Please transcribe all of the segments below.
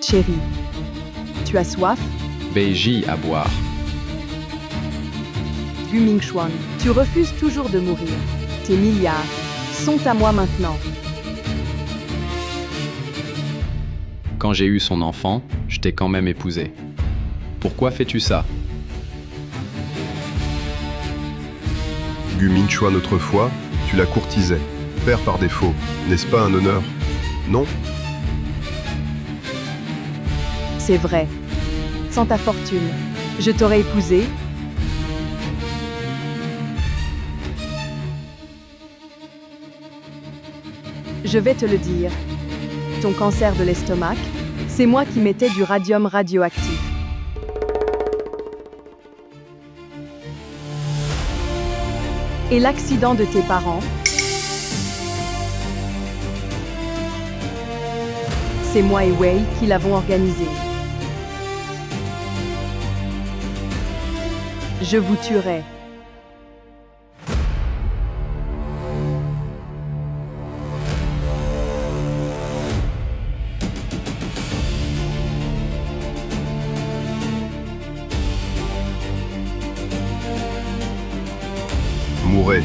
Chérie, tu as soif? Beiji à boire. Gu Mingxuan, tu refuses toujours de mourir. Tes milliards sont à moi maintenant. Quand j'ai eu son enfant, je t'ai quand même épousé. Pourquoi fais-tu ça? Gu Mingxuan autrefois, tu la courtisais. Père par défaut, n'est-ce pas un honneur? Non? C'est vrai. Sans ta fortune, je t'aurais épousé. Je vais te le dire. Ton cancer de l'estomac, c'est moi qui mettais du radium radioactif. Et l'accident de tes parents, c'est moi et Wei qui l'avons organisé. Je vous tuerai. Mourez.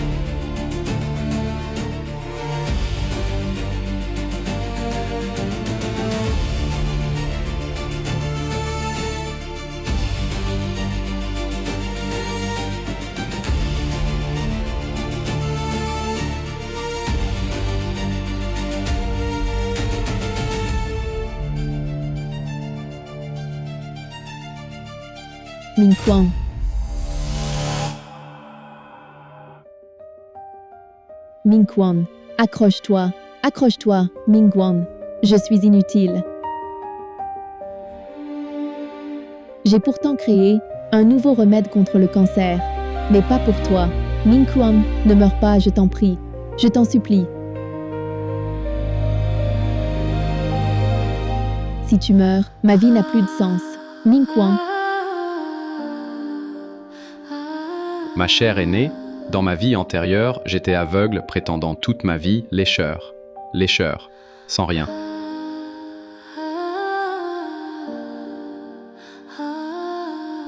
Mingquan. Mingquan, accroche-toi, accroche-toi, Mingquan. Je suis inutile. J'ai pourtant créé un nouveau remède contre le cancer, mais pas pour toi. Mingquan, ne meurs pas, je t'en prie, je t'en supplie. Si tu meurs, ma vie n'a plus de sens. Mingquan. Ma chère aînée, dans ma vie antérieure, j'étais aveugle prétendant toute ma vie lécheur. Lécheur, sans rien.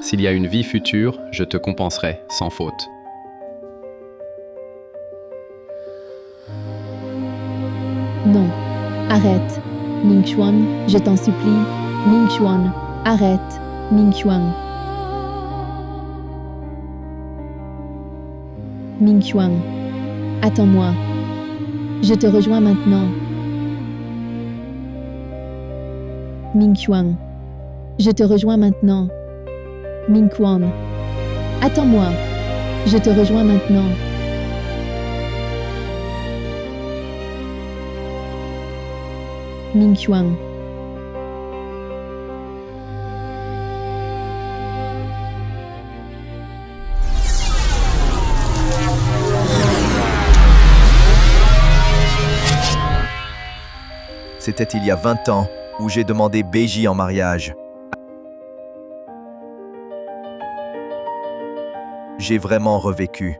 S'il y a une vie future, je te compenserai, sans faute. Non. Arrête. Mingxuan, je t'en supplie. Mingxuan, arrête. Mingxuan. Mingxuan, attends-moi. Je te rejoins maintenant. Mingxuan, je te rejoins maintenant. Mingquan, attends-moi. Je te rejoins maintenant. Mingxuan. C'était il y a 20 ans où j'ai demandé Beiji en mariage. J'ai vraiment revécu.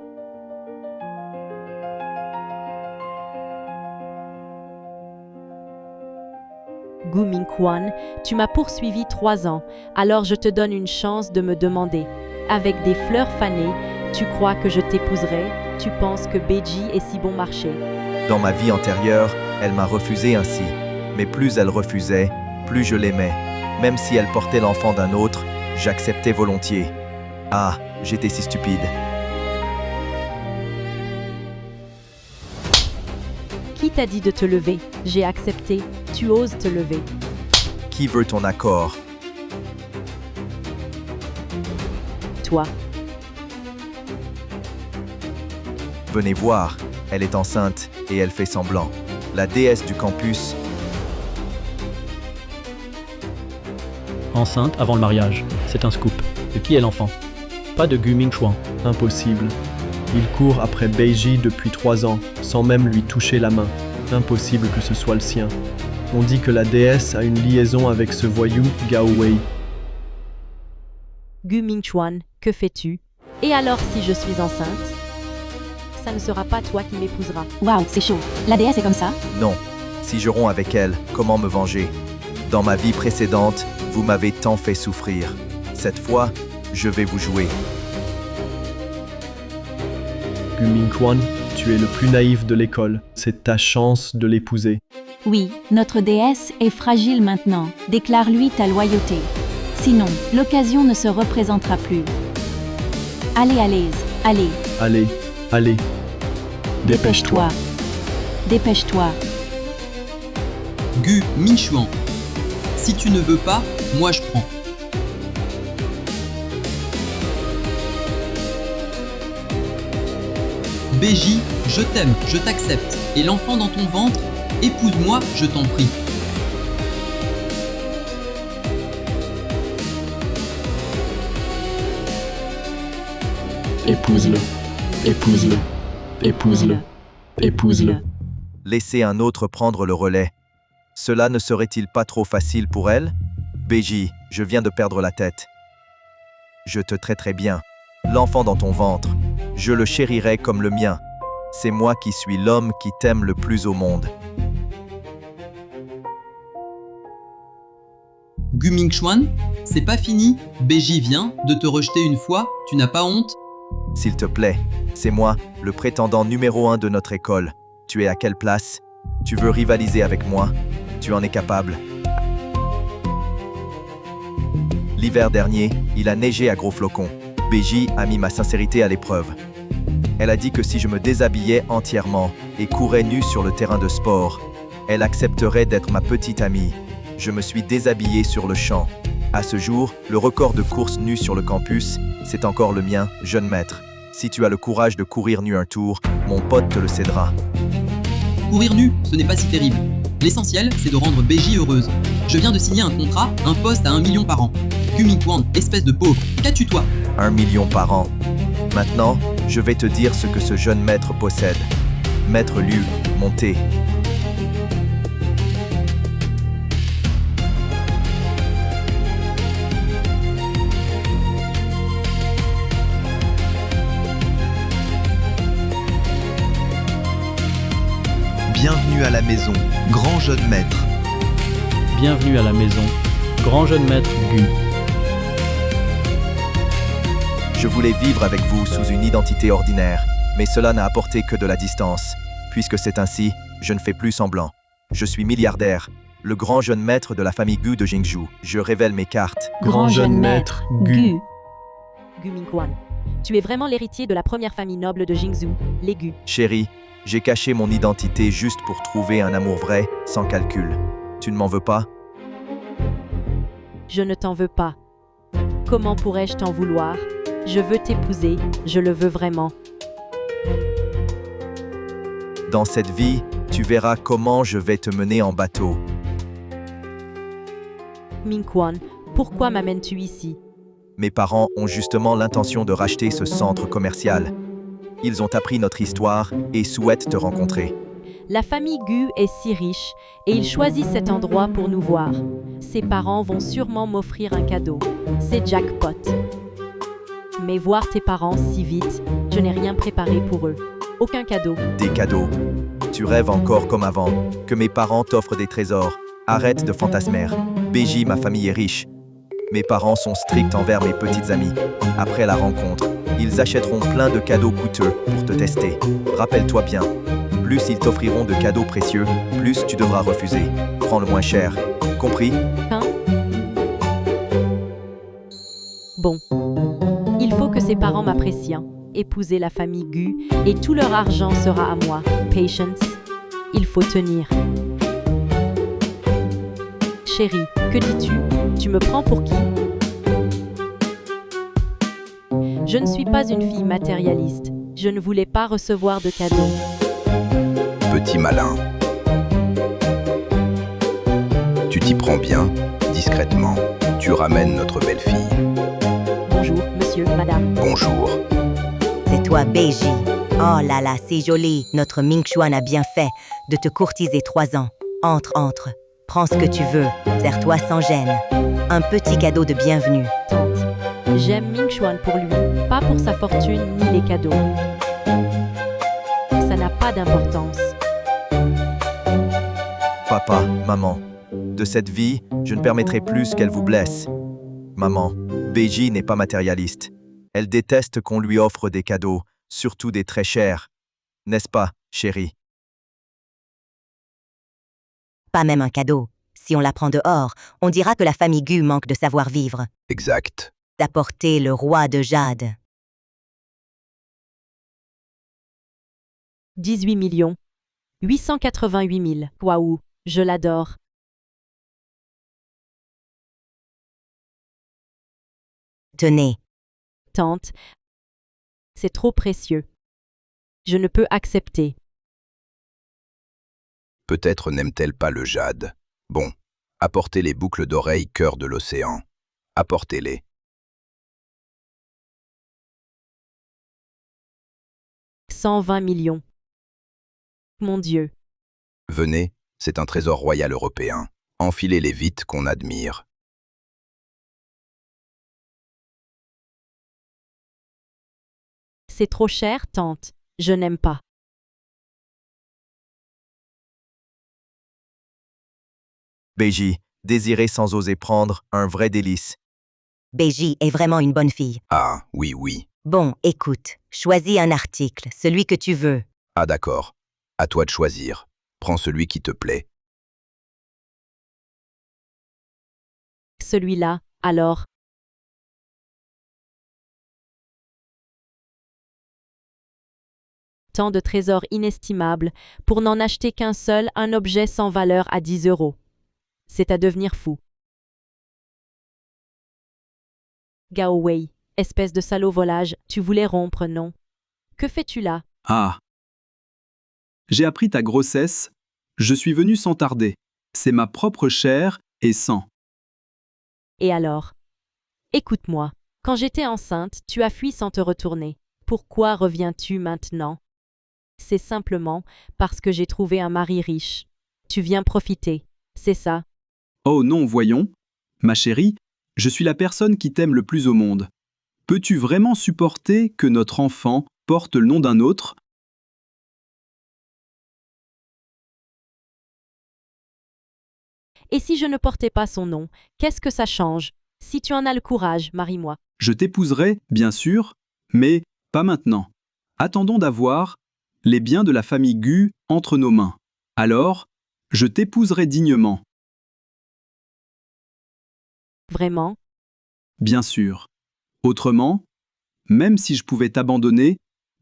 Gu Mingquan, tu m'as poursuivi 3 ans, alors je te donne une chance de me demander. Avec des fleurs fanées, tu crois que je t'épouserai? Tu penses que Beiji est si bon marché? Dans ma vie antérieure, elle m'a refusé ainsi. Mais plus elle refusait, plus je l'aimais. Même si elle portait l'enfant d'un autre, j'acceptais volontiers. Ah, j'étais si stupide. Qui t'a dit de te lever? J'ai accepté. Tu oses te lever. Qui veut ton accord? Toi. Venez voir, elle est enceinte et elle fait semblant. La déesse du campus. Enceinte avant le mariage, c'est un scoop. De qui est l'enfant? Pas de Gu Mingxuan. Impossible. Il court après Beiji depuis 3 ans, sans même lui toucher la main. Impossible que ce soit le sien. On dit que la déesse a une liaison avec ce voyou Gao Wei. Gu Mingxuan, que fais-tu? Et alors si je suis enceinte? Ça ne sera pas toi qui m'épouseras. Waouh, c'est chaud. La déesse est comme ça? Non. Si je romps avec elle, comment me venger? Dans ma vie précédente, vous m'avez tant fait souffrir. Cette fois, je vais vous jouer. Gu Mingquan, tu es le plus naïf de l'école. C'est ta chance de l'épouser. Oui, notre déesse est fragile maintenant. Déclare-lui ta loyauté. Sinon, l'occasion ne se représentera plus. Allez, allez. Allez. Dépêche-toi. Dépêche-toi. Gu Mingquan. Si tu ne veux pas, moi je prends. BJ, je t'aime, je t'accepte. Et l'enfant dans ton ventre, épouse-moi, je t'en prie. Épouse-le. Laissez un autre prendre le relais. Cela ne serait-il pas trop facile pour elle? BJ, je viens de perdre la tête. Je te traiterai bien. L'enfant dans ton ventre, je le chérirai comme le mien. C'est moi qui suis l'homme qui t'aime le plus au monde. Gu Mingquan, c'est pas fini. BJ vient de te rejeter une fois, tu n'as pas honte? S'il te plaît, c'est moi, le prétendant numéro 1 de notre école. Tu es à quelle place? Tu veux rivaliser avec moi? Tu en es capable. L'hiver dernier, il a neigé à gros flocons. BJ a mis ma sincérité à l'épreuve. Elle a dit que si je me déshabillais entièrement et courais nu sur le terrain de sport, elle accepterait d'être ma petite amie. Je me suis déshabillé sur le champ. À ce jour, le record de course nue sur le campus, c'est encore le mien, jeune maître. Si tu as le courage de courir nu un tour, mon pote te le cédera. Courir nu, ce n'est pas si terrible. L'essentiel, c'est de rendre BJ heureuse. Je viens de signer un contrat, un poste à 1 million par an. Gu Mingquan, espèce de pauvre, qu'as-tu toi? 1 million par an. Maintenant, je vais te dire ce que ce jeune maître possède. Maître Liu, montez. Bienvenue à la maison, grand jeune maître. Bienvenue à la maison, grand jeune maître Gu. Je voulais vivre avec vous sous une identité ordinaire, mais cela n'a apporté que de la distance. Puisque c'est ainsi, je ne fais plus semblant. Je suis milliardaire, le grand jeune maître de la famille Gu de Jingzhou. Je révèle mes cartes. Grand jeune maître Gu. Gu Mingquan, tu es vraiment l'héritier de la première famille noble de Jingzhou, les Gu. Chérie, j'ai caché mon identité juste pour trouver un amour vrai, sans calcul. Tu ne m'en veux pas? Je ne t'en veux pas. Comment pourrais-je t'en vouloir? Je veux t'épouser, je le veux vraiment. Dans cette vie, tu verras comment je vais te mener en bateau. Mingquan, pourquoi m'amènes-tu ici? Mes parents ont justement l'intention de racheter ce centre commercial. Ils ont appris notre histoire et souhaitent te rencontrer. La famille Gu est si riche et ils choisissent cet endroit pour nous voir. Ses parents vont sûrement m'offrir un cadeau. C'est jackpot. Mais voir tes parents si vite, je n'ai rien préparé pour eux. Aucun cadeau. Des cadeaux. Tu rêves encore comme avant, que mes parents t'offrent des trésors. Arrête de fantasmer. BJ, ma famille est riche. Mes parents sont stricts envers mes petites amies. Après la rencontre, ils achèteront plein de cadeaux coûteux pour te tester. Rappelle-toi bien, plus ils t'offriront de cadeaux précieux, plus tu devras refuser. Prends le moins cher. Compris? Hein? Bon. Il faut que ses parents m'apprécient. Épouser la famille Gu et tout leur argent sera à moi. Patience. Il faut tenir. Chérie, que dis-tu? Tu me prends pour qui? Je ne suis pas une fille matérialiste. Je ne voulais pas recevoir de cadeaux. Petit malin. Tu t'y prends bien, discrètement. Tu ramènes notre belle-fille. Bonjour, monsieur, madame. Bonjour. C'est toi, BJ. Oh là là, c'est joli. Notre Mingquan a bien fait de te courtiser 3 ans. Entre. Prends ce que tu veux. Sers-toi sans gêne. Un petit cadeau de bienvenue. Tante, j'aime Mingquan pour lui, pas pour sa fortune ni les cadeaux. Ça n'a pas d'importance. Papa, maman, De cette vie, je ne permettrai plus qu'elle vous blesse. Maman, Beiji n'est pas matérialiste. Elle déteste qu'on lui offre des cadeaux, surtout des très chers. N'est-ce pas, chérie? Pas même un cadeau. Si on la prend dehors, on dira que la famille Gu manque de savoir-vivre. Exact. D'apporter le roi de jade. 18 millions. 888 000. Waouh, je l'adore. Tenez. Tante, c'est trop précieux. Je ne peux accepter. Peut-être n'aime-t-elle pas le jade. Bon, apportez les boucles d'oreilles cœur de l'océan. Apportez-les. 120 millions. Mon Dieu. Venez, c'est un trésor royal européen. Enfilez-les vite qu'on admire. C'est trop cher, tante. Je n'aime pas. Beiji, désirer sans oser prendre, un vrai délice. Beiji est vraiment une bonne fille. Ah, oui, oui. Bon, écoute, choisis un article, celui que tu veux. Ah d'accord. À toi de choisir. Prends celui qui te plaît. Celui-là, alors. Tant de trésors inestimables pour n'en acheter qu'un seul, un objet sans valeur à 10 €. C'est à devenir fou. Gao Wei, espèce de salaud volage, tu voulais rompre, non? Que fais-tu là? Ah. J'ai appris ta grossesse. Je suis venu sans tarder. C'est ma propre chair et sang. Et alors? Écoute-moi. Quand j'étais enceinte, tu as fui sans te retourner. Pourquoi reviens-tu maintenant? C'est simplement parce que j'ai trouvé un mari riche. Tu viens profiter, c'est ça? Oh non, voyons. Ma chérie, je suis la personne qui t'aime le plus au monde. Peux-tu vraiment supporter que notre enfant porte le nom d'un autre? Et si je ne portais pas son nom, qu'est-ce que ça change? Si tu en as le courage, marie-moi. Je t'épouserai, bien sûr, mais pas maintenant. Attendons d'avoir les biens de la famille Gu entre nos mains. Alors, je t'épouserai dignement. Vraiment? Bien sûr. Autrement, même si je pouvais t'abandonner,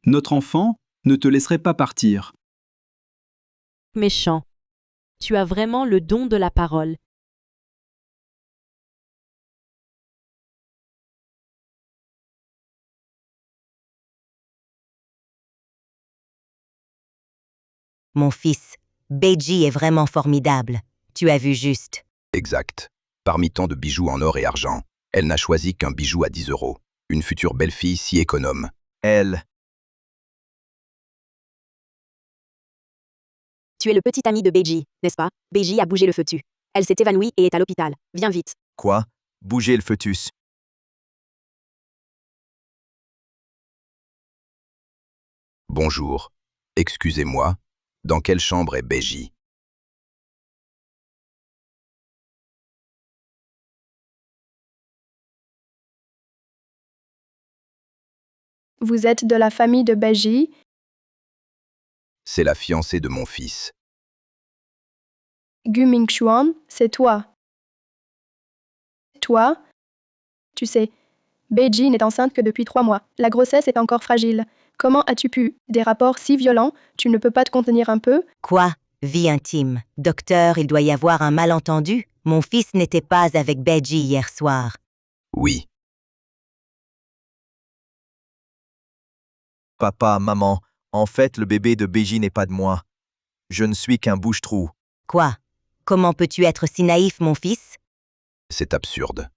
notre enfant ne te laisserait pas partir. Méchant. Tu as vraiment le don de la parole. Mon fils, Beiji est vraiment formidable. Tu as vu juste. Exact. Parmi tant de bijoux en or et argent, elle n'a choisi qu'un bijou à 10 €. Une future belle-fille si économe. Elle. Tu es le petit ami de Beiji, n'est-ce pas? Beiji a bougé le fœtus. Elle s'est évanouie et est à l'hôpital. Viens vite. Quoi? Bouger le fœtus. Bonjour. Excusez-moi. Dans quelle chambre est Beiji? Vous êtes de la famille de Beiji? C'est la fiancée de mon fils. Gu Mingxuan, c'est toi. Toi? Tu sais, Beiji n'est enceinte que depuis 3 mois. La grossesse est encore fragile. Comment as-tu pu? Des rapports si violents, tu ne peux pas te contenir un peu? Quoi? Vie intime. Docteur, il doit y avoir un malentendu. Mon fils n'était pas avec Beiji hier soir. Oui. Papa, maman, en fait, le bébé de Beiji n'est pas de moi. Je ne suis qu'un bouche-trou. Quoi? Comment peux-tu être si naïf, mon fils? C'est absurde.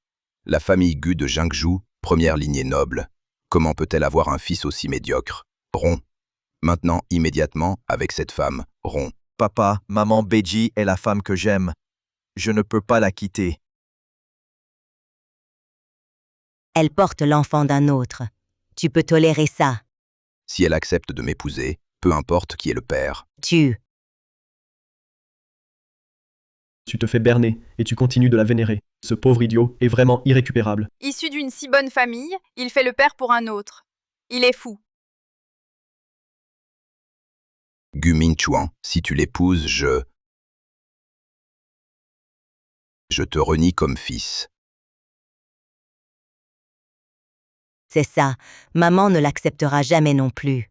La famille Gu de Jingzhou, première lignée noble. Comment peut-elle avoir un fils aussi médiocre? Romps. Maintenant, immédiatement, avec cette femme. Romps. Papa, maman, Beiji est la femme que j'aime. Je ne peux pas la quitter. Elle porte l'enfant d'un autre. Tu peux tolérer ça. Si elle accepte de m'épouser, peu importe qui est le père. Tu Tu te fais berner et tu continues de la vénérer. Ce pauvre idiot est vraiment irrécupérable. Issu d'une si bonne famille, il fait le père pour un autre. Il est fou. Gu Mingchuan, si tu l'épouses, je te renie comme fils. C'est ça, maman ne l'acceptera jamais non plus.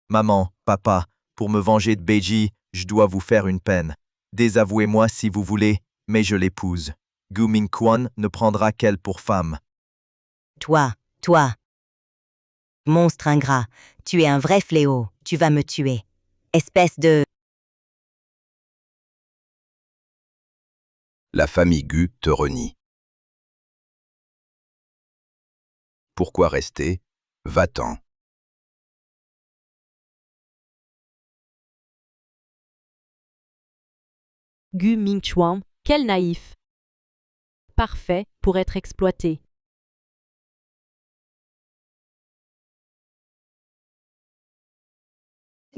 Maman, papa, pour me venger de Beiji, je dois vous faire une peine. Désavouez-moi si vous voulez, mais je l'épouse. Gu Mingchuan ne prendra qu'elle pour femme. Toi. Monstre ingrat, tu es un vrai fléau, tu vas me tuer. Espèce de... La famille Gu te renie. Pourquoi rester? Va-t'en. Gu Mingchuan, quel naïf. Parfait pour être exploité.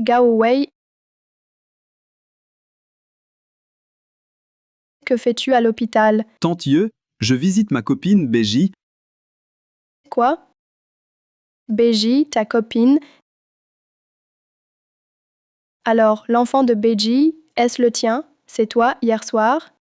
Gao Wei, que fais-tu à l'hôpital? Tante Ye, je visite ma copine Beiji. Quoi? Beiji, ta copine? Alors, l'enfant de Beiji, est-ce le tien? C'est toi, hier soir?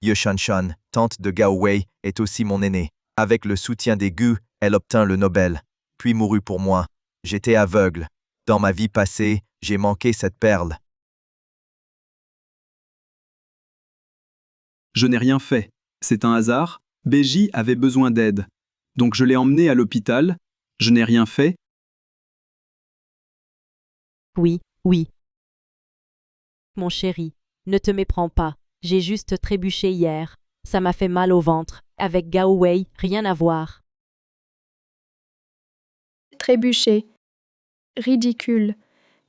Ye Shanshan, tante de Gao Wei, est aussi mon aînée. Avec le soutien des Gu, elle obtint le Nobel, puis mourut pour moi. J'étais aveugle. Dans ma vie passée, j'ai manqué cette perle. Je n'ai rien fait. C'est un hasard. Beiji avait besoin d'aide. Donc je l'ai emmené à l'hôpital. Je n'ai rien fait. Oui. Mon chéri, ne te méprends pas. J'ai juste trébuché hier. Ça m'a fait mal au ventre. Avec Gao Wei, rien à voir. Trébucher. Ridicule.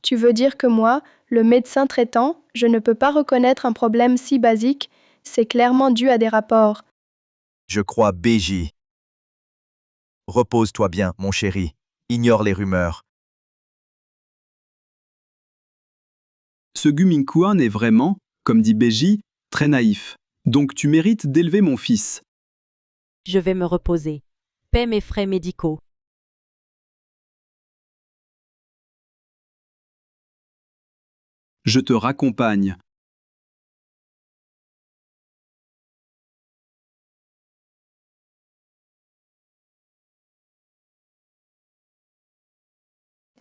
Tu veux dire que moi, le médecin traitant, je ne peux pas reconnaître un problème si basique, c'est clairement dû à des rapports. Je crois Beiji. Repose-toi bien, mon chéri. Ignore les rumeurs. Ce Gu Mingchuan est vraiment, comme dit Beiji, très naïf. Donc tu mérites d'élever mon fils. Je vais me reposer. Paie mes frais médicaux. Je te raccompagne.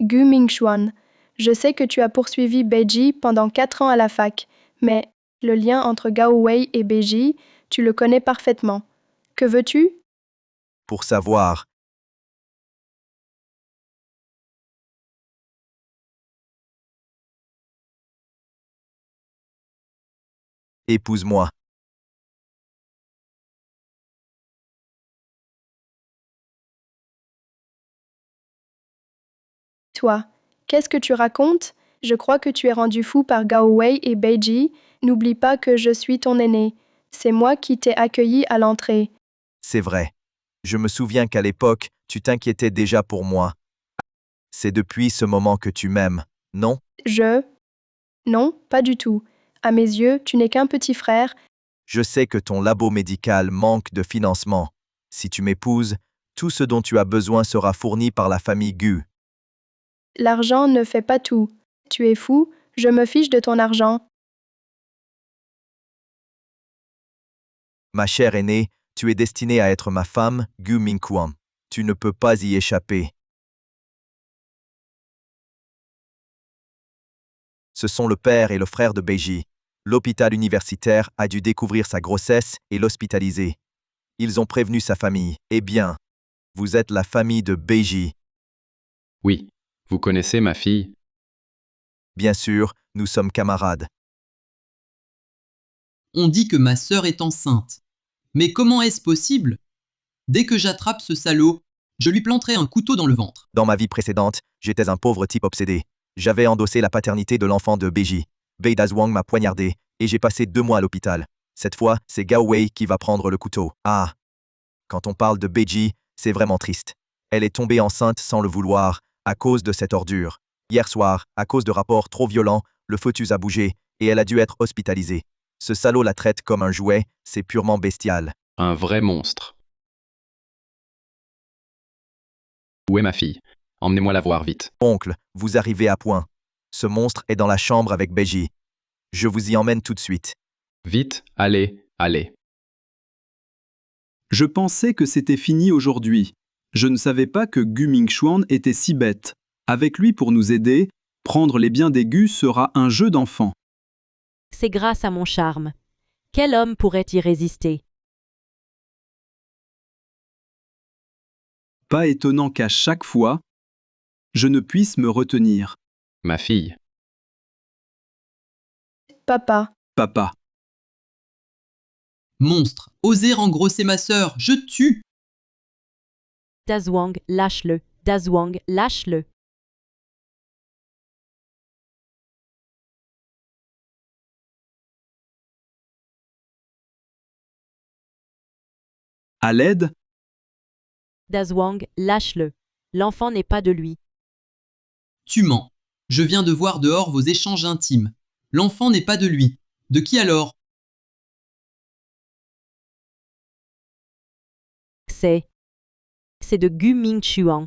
Gu Mingchuan, je sais que tu as poursuivi Beiji pendant 4 ans à la fac, mais le lien entre Gao Wei et Beiji, tu le connais parfaitement. Que veux-tu? Pour savoir. Épouse-moi. Toi, qu'est-ce que tu racontes? Je crois que tu es rendu fou par Gao Wei et Beiji. N'oublie pas que je suis ton aîné. C'est moi qui t'ai accueilli à l'entrée. C'est vrai. Je me souviens qu'à l'époque, tu t'inquiétais déjà pour moi. C'est depuis ce moment que tu m'aimes, non? Non, pas du tout. À mes yeux, tu n'es qu'un petit frère. Je sais que ton labo médical manque de financement. Si tu m'épouses, tout ce dont tu as besoin sera fourni par la famille Gu. L'argent ne fait pas tout. Tu es fou, je me fiche de ton argent. Ma chère aînée, tu es destinée à être ma femme, Gu Mingchuan. Tu ne peux pas y échapper. Ce sont le père et le frère de Beiji. L'hôpital universitaire a dû découvrir sa grossesse et l'hospitaliser. Ils ont prévenu sa famille. Eh bien, vous êtes la famille de Beiji. Oui. Vous connaissez ma fille? Bien sûr, nous sommes camarades. On dit que ma sœur est enceinte. Mais comment est-ce possible? Dès que j'attrape ce salaud, je lui planterai un couteau dans le ventre. Dans ma vie précédente, j'étais un pauvre type obsédé. J'avais endossé la paternité de l'enfant de Beiji. Bei Dazhuang m'a poignardé, et j'ai passé 2 mois à l'hôpital. Cette fois, c'est Gao Wei qui va prendre le couteau. Ah! Quand on parle de Beiji, c'est vraiment triste. Elle est tombée enceinte sans le vouloir, à cause de cette ordure. Hier soir, à cause de rapports trop violents, le fœtus a bougé, et elle a dû être hospitalisée. Ce salaud la traite comme un jouet, c'est purement bestial. Un vrai monstre. Où est ma fille? Emmenez-moi la voir vite. Oncle, vous arrivez à point. Ce monstre est dans la chambre avec Beji. Je vous y emmène tout de suite. Vite, allez, allez. Je pensais que c'était fini aujourd'hui. Je ne savais pas que Gu Mingxuan était si bête. Avec lui pour nous aider, prendre les biens des Gu sera un jeu d'enfant. C'est grâce à mon charme. Quel homme pourrait y résister? Pas étonnant qu'à chaque fois, je ne puisse me retenir. Ma fille. Papa. Papa. Monstre, osez engrosser ma sœur, je tue! Dazwang, lâche-le. Dazwang, lâche-le. À l'aide, Dazwang, lâche-le. L'enfant n'est pas de lui. Tu mens. Je viens de voir dehors vos échanges intimes. L'enfant n'est pas de lui. De qui alors? C'est de Gu Mingxuan.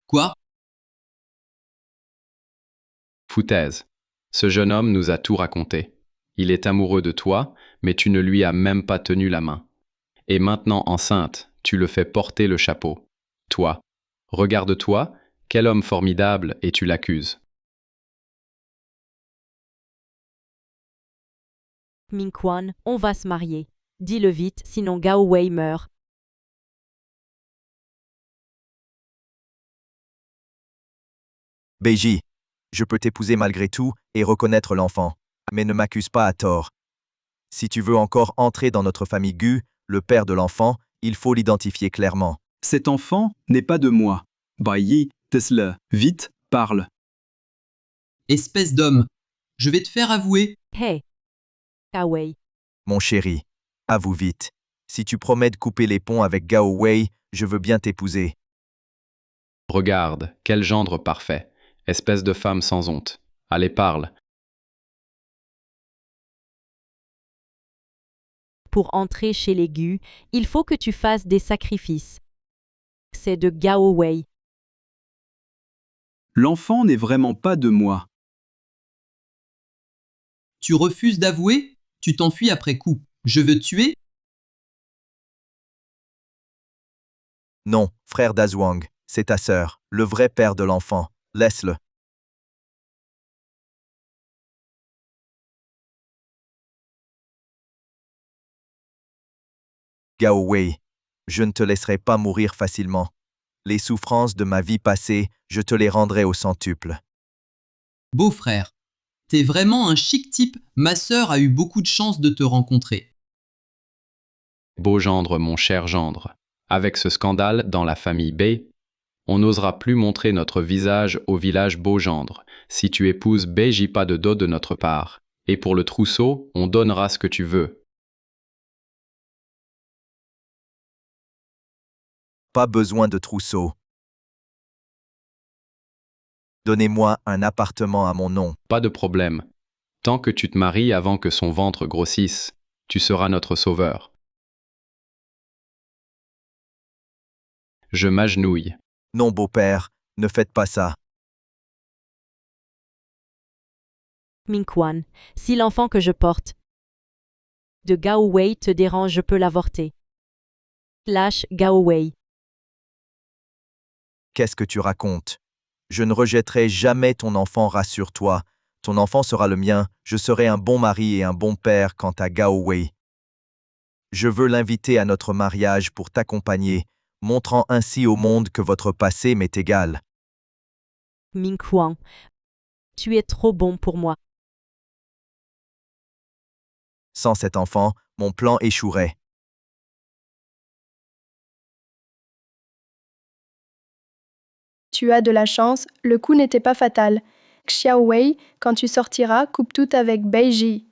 Quoi? Foutaise. Ce jeune homme nous a tout raconté. Il est amoureux de toi, mais tu ne lui as même pas tenu la main. Et maintenant enceinte, tu le fais porter le chapeau. Toi. Regarde-toi, quel homme formidable, et tu l'accuses. Mingquan, on va se marier. Dis-le vite, sinon Gao Wei meurt. Beji, je peux t'épouser malgré tout et reconnaître l'enfant, mais ne m'accuse pas à tort. Si tu veux encore entrer dans notre famille Gu, le père de l'enfant, il faut l'identifier clairement. cet enfant n'est pas de moi. Bayi, Tesla, vite, parle. Espèce d'homme, je vais te faire avouer. Hey. Gao Wei. Mon chéri, avoue vite. Si tu promets de couper les ponts avec Gao Wei, je veux bien t'épouser. Regarde, quel gendre parfait. Espèce de femme sans honte. Allez, parle. Pour entrer chez les Gu, il faut que tu fasses des sacrifices. C'est de Gao Wei. L'enfant n'est vraiment pas de moi. Tu refuses d'avouer? Tu t'enfuis après coup. Je veux te tuer? Non, frère Dazwang, c'est ta sœur, le vrai père de l'enfant. Laisse-le. Gao Wei, je ne te laisserai pas mourir facilement. Les souffrances de ma vie passée, je te les rendrai au centuple. Beau-frère, t'es vraiment un chic type. Ma sœur a eu beaucoup de chance de te rencontrer. Beau gendre, mon cher gendre. Avec ce scandale dans la famille B, on n'osera plus montrer notre visage au village Beau-Gendre. Si tu épouses B, j'y pas de dot de notre part. Et pour le trousseau, on donnera ce que tu veux. Pas besoin de trousseau. Donnez-moi un appartement à mon nom. Pas de problème. Tant que tu te maries avant que son ventre grossisse, tu seras notre sauveur. Je m'agenouille. Non, beau-père, ne faites pas ça. Mingquan, si l'enfant que je porte de Gao Wei te dérange, je peux l'avorter. Lâche Gao Wei. Qu'est-ce que tu racontes? Je ne rejetterai jamais ton enfant, rassure-toi. Ton enfant sera le mien, je serai un bon mari et un bon père quant à Gao Wei. Je veux l'inviter à notre mariage pour t'accompagner, montrant ainsi au monde que votre passé m'est égal. Mingquan, tu es trop bon pour moi. Sans cet enfant, mon plan échouerait. Tu as de la chance, le coup n'était pas fatal. Xiao Wei, quand tu sortiras, coupe tout avec Beiji.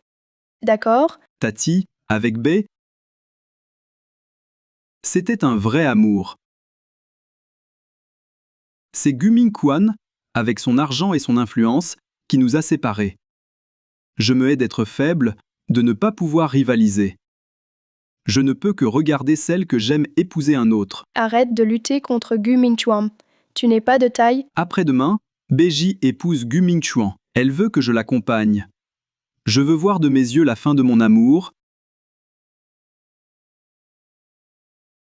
D'accord? Tati, avec B, c'était un vrai amour. C'est Gu Mingquan, avec son argent et son influence, qui nous a séparés. Je me hais d'être faible, de ne pas pouvoir rivaliser. Je ne peux que regarder celle que j'aime épouser un autre. Arrête de lutter contre Gu Mingchuan. Tu n'es pas de taille. Après-demain, Beiji épouse Gu Mingchuan. Elle veut que je l'accompagne. Je veux voir de mes yeux la fin de mon amour.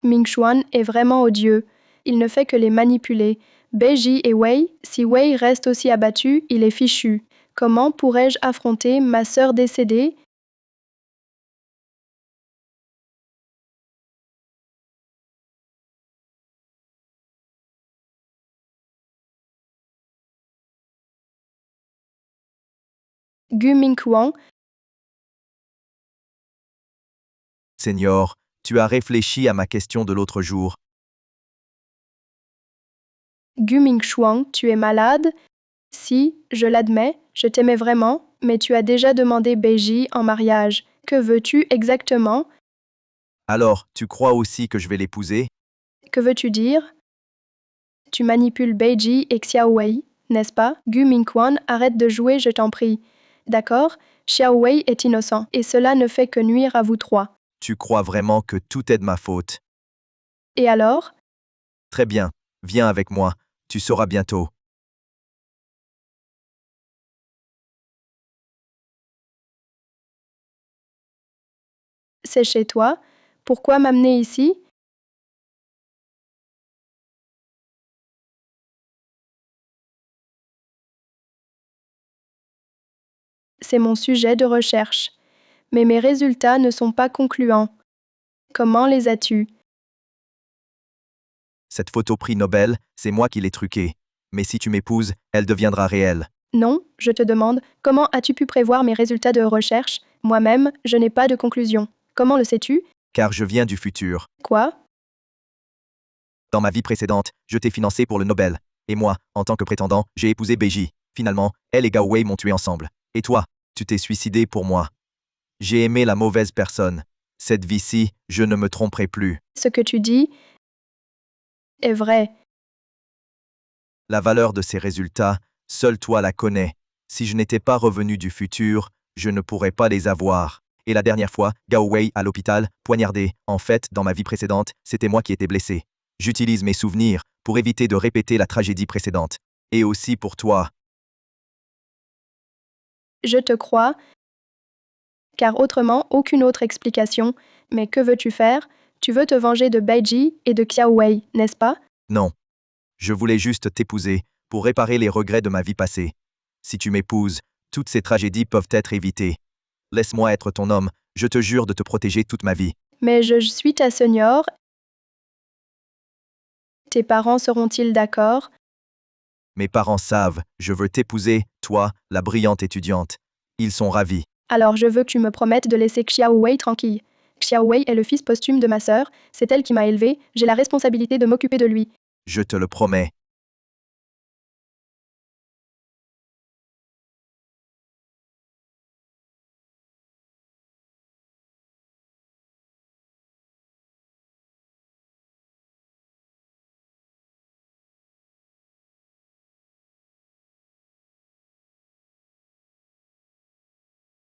Mingchuan est vraiment odieux. Il ne fait que les manipuler. Beiji et Wei, si Wei reste aussi abattu, il est fichu. Comment pourrais-je affronter ma sœur décédée? Gu Mingchuan, Seigneur, tu as réfléchi à ma question de l'autre jour. Gu Mingchuan, tu es malade? Si, je l'admets, je t'aimais vraiment, mais tu as déjà demandé Beiji en mariage. Que veux-tu exactement? Alors, tu crois aussi que je vais l'épouser? Que veux-tu dire? Tu manipules Beiji et Xiao Wei, n'est-ce pas? Gu Mingchuan, arrête de jouer, je t'en prie. D'accord, Xiao Wei est innocent, et cela ne fait que nuire à vous trois. Tu crois vraiment que tout est de ma faute? Et alors? Très bien, viens avec moi, tu sauras bientôt. C'est chez toi? Pourquoi m'amener ici? C'est mon sujet de recherche. Mais mes résultats ne sont pas concluants. Comment les as-tu? Cette photo prix Nobel, c'est moi qui l'ai truquée. Mais si tu m'épouses, elle deviendra réelle. Non, je te demande, comment as-tu pu prévoir mes résultats de recherche? Moi-même, je n'ai pas de conclusion. Comment le sais-tu? Car je viens du futur. Quoi? Dans ma vie précédente, je t'ai financé pour le Nobel. Et moi, en tant que prétendant, j'ai épousé Beiji. Finalement, elle et Gao Wei m'ont tué ensemble. Et toi, tu t'es suicidé pour moi. J'ai aimé la mauvaise personne. Cette vie-ci, je ne me tromperai plus. Ce que tu dis est vrai. La valeur de ces résultats, seul toi la connais. Si je n'étais pas revenu du futur, je ne pourrais pas les avoir. Et la dernière fois, Gao Wei à l'hôpital, poignardé. En fait, dans ma vie précédente, c'était moi qui étais blessé. J'utilise mes souvenirs pour éviter de répéter la tragédie précédente. Et aussi pour toi. Je te crois, car autrement, aucune autre explication. Mais que veux-tu faire? Tu veux te venger de Beiji et de Xiao Wei, n'est-ce pas? Non. Je voulais juste t'épouser pour réparer les regrets de ma vie passée. Si tu m'épouses, toutes ces tragédies peuvent être évitées. Laisse-moi être ton homme, je te jure de te protéger toute ma vie. Mais je suis ta seigneur. Tes parents seront-ils d'accord? Mes parents savent, je veux t'épouser, toi, la brillante étudiante. Ils sont ravis. Alors je veux que tu me promettes de laisser Xiao Wei tranquille. Xiao Wei est le fils posthume de ma sœur, c'est elle qui m'a élevé, j'ai la responsabilité de m'occuper de lui. Je te le promets.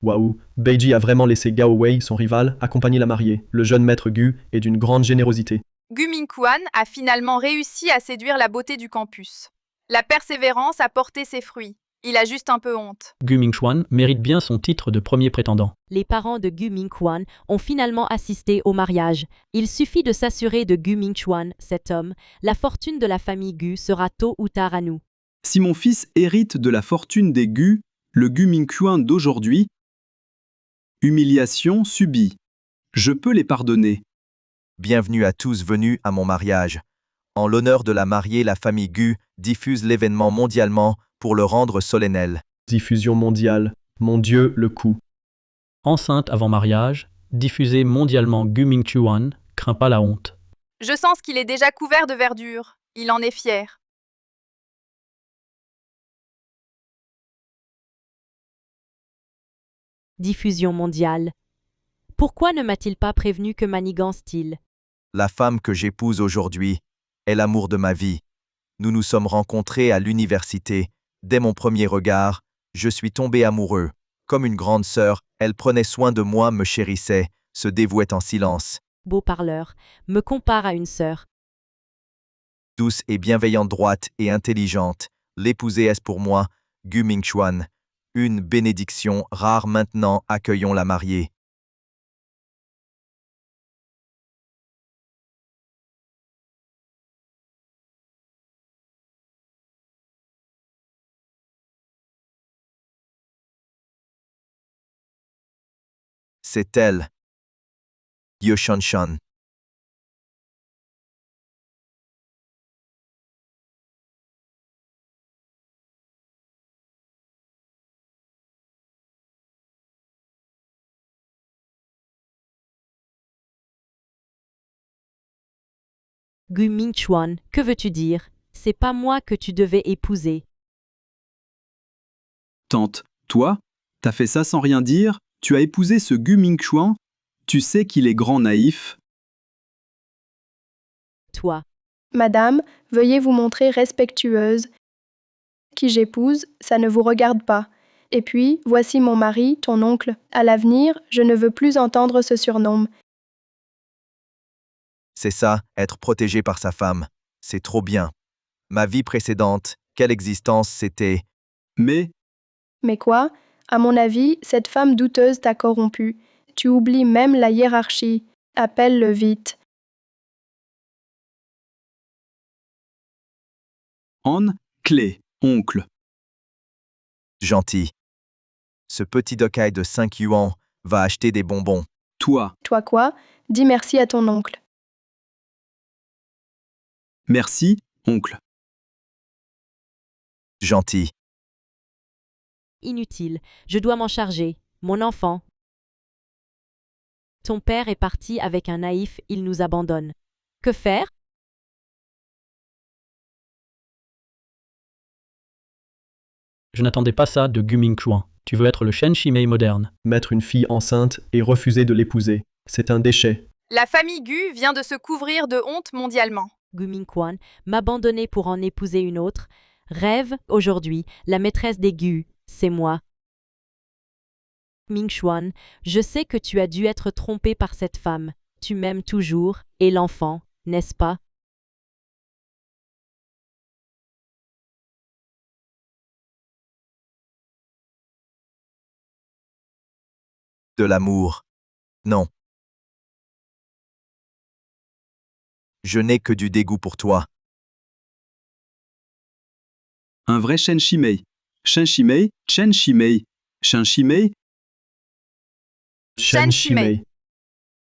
Waouh, Beiji a vraiment laissé Gao Wei, son rival, accompagner la mariée. Le jeune maître Gu est d'une grande générosité. Gu Mingchuan a finalement réussi à séduire la beauté du campus. La persévérance a porté ses fruits. Il a juste un peu honte. Gu Mingchuan mérite bien son titre de premier prétendant. Les parents de Gu Mingchuan ont finalement assisté au mariage. Il suffit de s'assurer de Gu Mingchuan, cet homme. La fortune de la famille Gu sera tôt ou tard à nous. Si mon fils hérite de la fortune des Gu, le Gu Mingchuan d'aujourd'hui, humiliation subie. Je peux les pardonner. Bienvenue à tous venus à mon mariage. En l'honneur de la mariée, la famille Gu diffuse l'événement mondialement pour le rendre solennel. Diffusion mondiale. Mon Dieu, le coup. Enceinte avant mariage, diffusée mondialement Gu Mingchuan, craint pas la honte. Je sens qu'il est déjà couvert de verdure. Il en est fier. Diffusion mondiale. Pourquoi ne m'a-t-il pas prévenu que manigance-t-il? La femme que j'épouse aujourd'hui est l'amour de ma vie. Nous nous sommes rencontrés à l'université. Dès mon premier regard, je suis tombé amoureux. Comme une grande sœur, elle prenait soin de moi, me chérissait, se dévouait en silence. Beau parleur, me compare à une sœur. Douce et bienveillante, droite et intelligente, l'épousée est pour moi, Gu Mingchuan. Une bénédiction rare maintenant, accueillons la mariée. C'est elle. Yoshanshan. Gu Mingchuan, que veux-tu dire? C'est pas moi que tu devais épouser. Tante, toi, t'as fait ça sans rien dire? Tu as épousé ce Gu Mingchuan? Tu sais qu'il est grand naïf? Toi. Madame, veuillez vous montrer respectueuse. Qui j'épouse, ça ne vous regarde pas. Et puis, voici mon mari, ton oncle. À l'avenir, je ne veux plus entendre ce surnom. C'est ça, être protégé par sa femme. C'est trop bien. Ma vie précédente, quelle existence c'était. Mais quoi? À mon avis, cette femme douteuse t'a corrompu. Tu oublies même la hiérarchie. Appelle-le vite. An, clé, oncle. Gentil. Ce petit dokai de 5 yuan va acheter des bonbons. Toi. Toi quoi? Dis merci à ton oncle. Merci, oncle. Gentil. Inutile, je dois m'en charger. Mon enfant. Ton père est parti avec un naïf, il nous abandonne. Que faire? Je n'attendais pas ça de Gu Mingchuan. Tu veux être le Shen Shimei moderne. Mettre une fille enceinte et refuser de l'épouser, c'est un déchet. La famille Gu vient de se couvrir de honte mondialement. Gu Mingchuan, m'abandonner pour en épouser une autre. Rêve, aujourd'hui, la maîtresse des Gu, c'est moi. Mingchuan, je sais que tu as dû être trompé par cette femme. Tu m'aimes toujours, et l'enfant, n'est-ce pas? De l'amour. Non. Je n'ai que du dégoût pour toi. Un vrai Shen Shimei. Shen Shimei, Chen Shimei. Shen Shimei. Shen Shimei.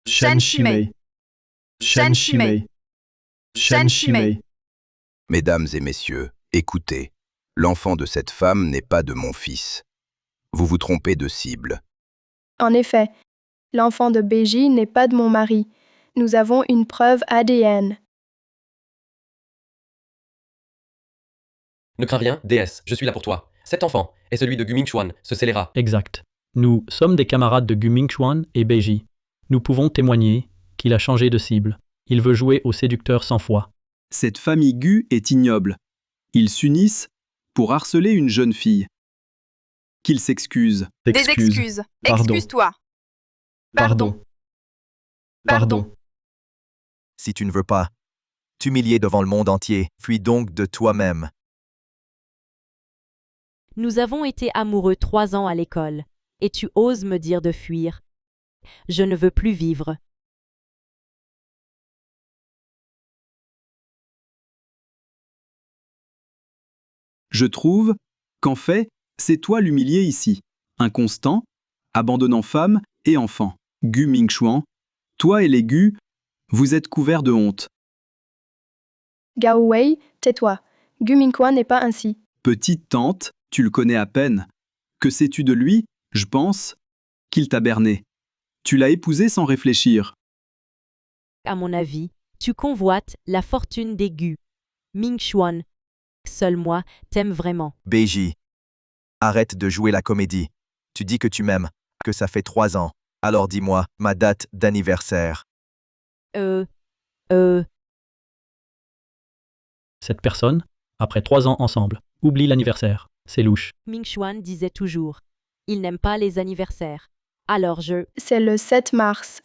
Shen Shimei. Shen Shimei. Shen Shimei. Mesdames et messieurs, écoutez. L'enfant de cette femme n'est pas de mon fils. Vous vous trompez de cible. En effet, l'enfant de Beiji n'est pas de mon mari. Nous avons une preuve ADN. Ne crains rien, déesse, je suis là pour toi. Cet enfant est celui de Gu Mingchuan, ce scélérat. Exact. Nous sommes des camarades de Gu Mingchuan et Beiji. Nous pouvons témoigner qu'il a changé de cible. Il veut jouer au séducteur sans foi. Cette famille Gu est ignoble. Ils s'unissent pour harceler une jeune fille. Qu'ils s'excusent. Des excuses. Pardon. Excuse-toi. Pardon. Pardon. Si tu ne veux pas t'humilier devant le monde entier, fuis donc de toi-même. Nous avons été amoureux 3 ans à l'école, et tu oses me dire de fuir. Je ne veux plus vivre. Je trouve qu'en fait, c'est toi l'humilié ici. Inconstant, abandonnant femme et enfant. Gu Mingchuan, toi et les Gu, vous êtes couverts de honte. Gao Wei, tais-toi. Gu Mingchuan n'est pas ainsi. Petite tante, tu le connais à peine. Que sais-tu de lui? Je pense qu'il t'a berné. Tu l'as épousé sans réfléchir. À mon avis, tu convoites la fortune des Gu. Mingchuan, seul moi, t'aime vraiment. Beiji. Arrête de jouer la comédie. Tu dis que tu m'aimes, que ça fait 3 ans. Alors dis-moi ma date d'anniversaire. Cette personne, après 3 ans ensemble, oublie l'anniversaire. C'est louche. Mingchuan disait toujours. Il n'aime pas les anniversaires. Alors C'est le 7 mars.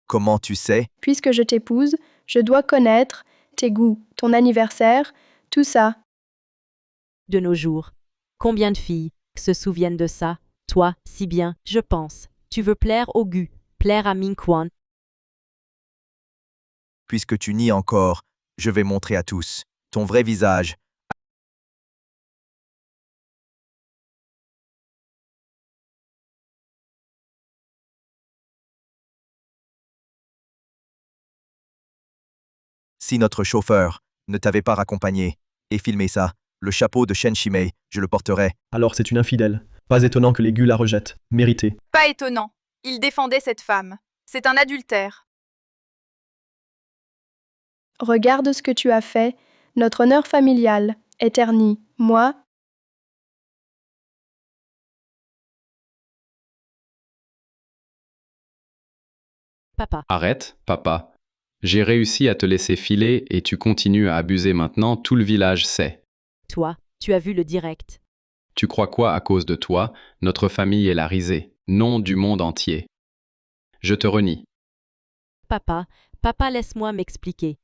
Comment tu sais? Puisque je t'épouse, je dois connaître tes goûts, ton anniversaire, tout ça. De nos jours. Combien de filles se souviennent de ça? Toi, si bien, je pense. Tu veux plaire au Gu, plaire à Ming-Quan. Puisque tu nies encore, je vais montrer à tous ton vrai visage. Si notre chauffeur ne t'avait pas raccompagné et filmé ça, le chapeau de Shen Shimei, je le porterais. Alors c'est une infidèle. Pas étonnant que les Gu la rejettent. Mérité. Pas étonnant. Il défendait cette femme. C'est un adultère. Regarde ce que tu as fait. Notre honneur familial est terni. Moi, Papa. Arrête, papa. J'ai réussi à te laisser filer et tu continues à abuser maintenant, tout le village sait. Toi, tu as vu le direct. Tu crois quoi à cause de toi? Notre famille est la risée, nom du monde entier. Je te renie. Papa, laisse-moi m'expliquer.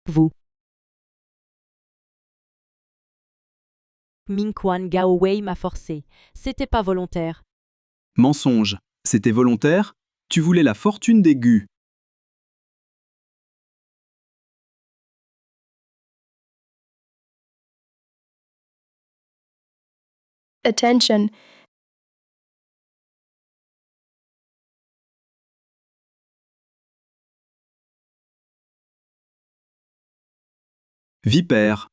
Vous. Ming-Quan Gao Wei m'a forcé. C'était pas volontaire. Mensonge. C'était volontaire? Tu voulais la fortune des Gu. attention. Vipère.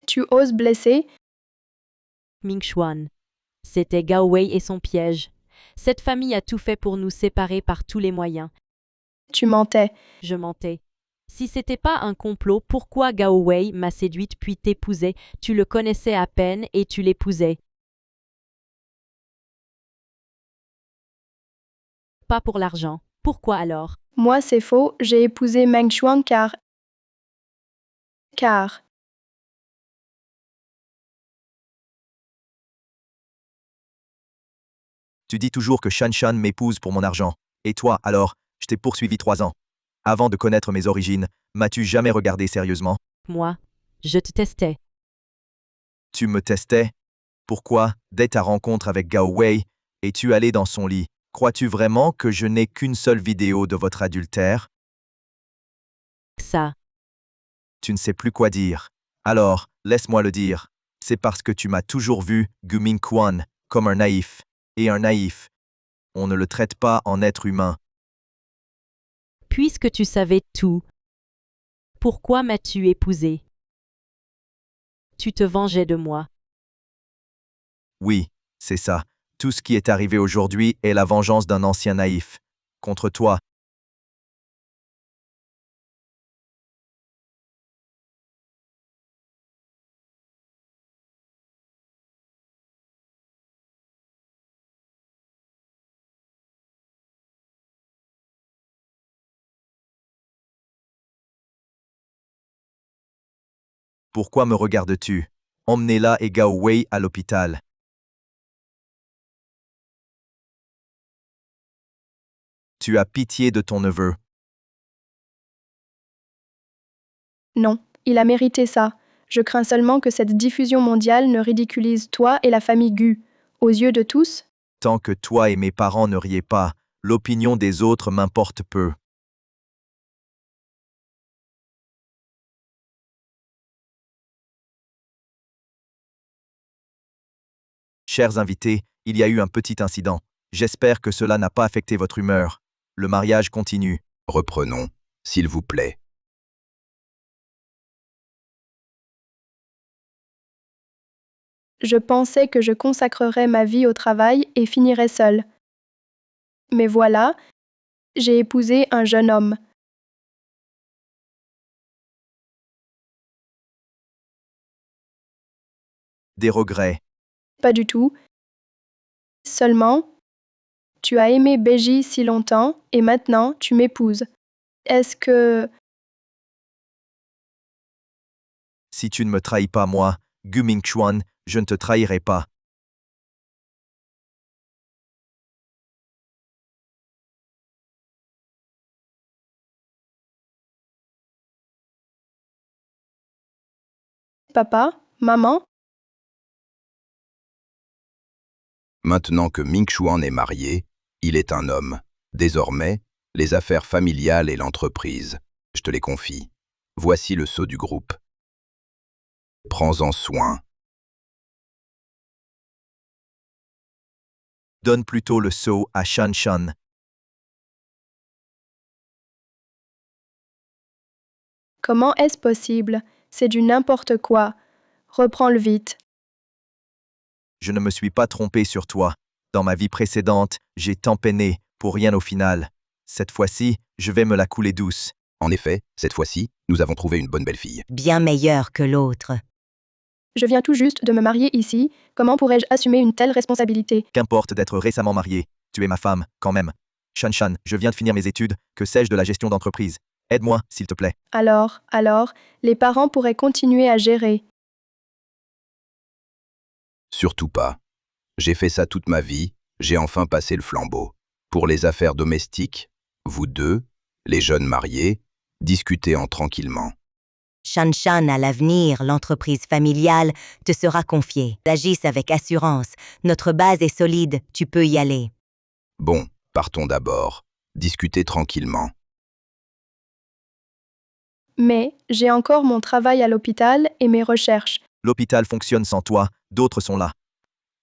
Tu oses blesser? Ming-Chuan. C'était Gao Wei et son piège. Cette famille a tout fait pour nous séparer par tous les moyens. Tu mentais. Je mentais. Si c'était pas un complot, pourquoi Gao Wei m'a séduite puis t'épousait? Tu le connaissais à peine et tu l'épousais. Pas pour l'argent. Pourquoi alors? Moi, c'est faux. J'ai épousé Meng Chuan car... Tu dis toujours que Shan Shan m'épouse pour mon argent. Et toi, alors, je t'ai poursuivi 3 ans. Avant de connaître mes origines, m'as-tu jamais regardé sérieusement? Moi, je te testais. Tu me testais? Pourquoi, dès ta rencontre avec Gao Wei, es-tu allé dans son lit? Crois-tu vraiment que je n'ai qu'une seule vidéo de votre adultère? Ça. Tu ne sais plus quoi dire. Alors, laisse-moi le dire. C'est parce que tu m'as toujours vu, Gu Ming-Quan, comme un naïf. Et un naïf, on ne le traite pas en être humain. Puisque tu savais tout, pourquoi m'as-tu épousé? Tu te vengeais de moi. Oui, c'est ça. Tout ce qui est arrivé aujourd'hui est la vengeance d'un ancien naïf. Contre toi. Pourquoi me regardes-tu? Emmenez-la et Gao Wei à l'hôpital. Tu as pitié de ton neveu. Non, il a mérité ça. Je crains seulement que cette diffusion mondiale ne ridiculise toi et la famille Gu. Aux yeux de tous, Tant que toi et mes parents ne riez pas, l'opinion des autres m'importe peu. Chers invités, il y a eu un petit incident. J'espère que cela n'a pas affecté votre humeur. Le mariage continue. Reprenons, s'il vous plaît. je pensais que je consacrerais ma vie au travail et finirais seule. Mais voilà, j'ai épousé un jeune homme. Des regrets. Pas du tout. Seulement, tu as aimé Beji si longtemps et maintenant tu m'épouses. Est-ce que... Si tu ne me trahis pas moi, Gu Mingchuan, je ne te trahirai pas. Papa? Maman? Maintenant que Mingchuan est marié, il est un homme. Désormais, les affaires familiales et l'entreprise, je te les confie. Voici le sceau du groupe. Prends-en soin. Donne plutôt le sceau à Shan Shan. Comment est-ce possible? C'est du n'importe quoi. Reprends-le vite. Je ne me suis pas trompé sur toi. Dans ma vie précédente, j'ai tant peiné, pour rien au final. Cette fois-ci, je vais me la couler douce. En effet, cette fois-ci, nous avons trouvé une bonne belle-fille. Bien meilleure que l'autre. Je viens tout juste de me marier ici. Comment pourrais-je assumer une telle responsabilité? Qu'importe d'être récemment marié. Tu es ma femme, quand même. Shan Shan, je viens de finir mes études. Que sais-je de la gestion d'entreprise? Aide-moi, s'il te plaît. Alors, les parents pourraient continuer à gérer. Surtout pas. J'ai fait ça toute ma vie, j'ai enfin passé le flambeau. Pour les affaires domestiques, vous deux, les jeunes mariés, discutez-en tranquillement. Shan Shan, à l'avenir, l'entreprise familiale te sera confiée. Agisse avec assurance. Notre base est solide, tu peux y aller. Bon, partons d'abord. Discutez tranquillement. Mais j'ai encore mon travail à l'hôpital et mes recherches. L'hôpital fonctionne sans toi, d'autres sont là.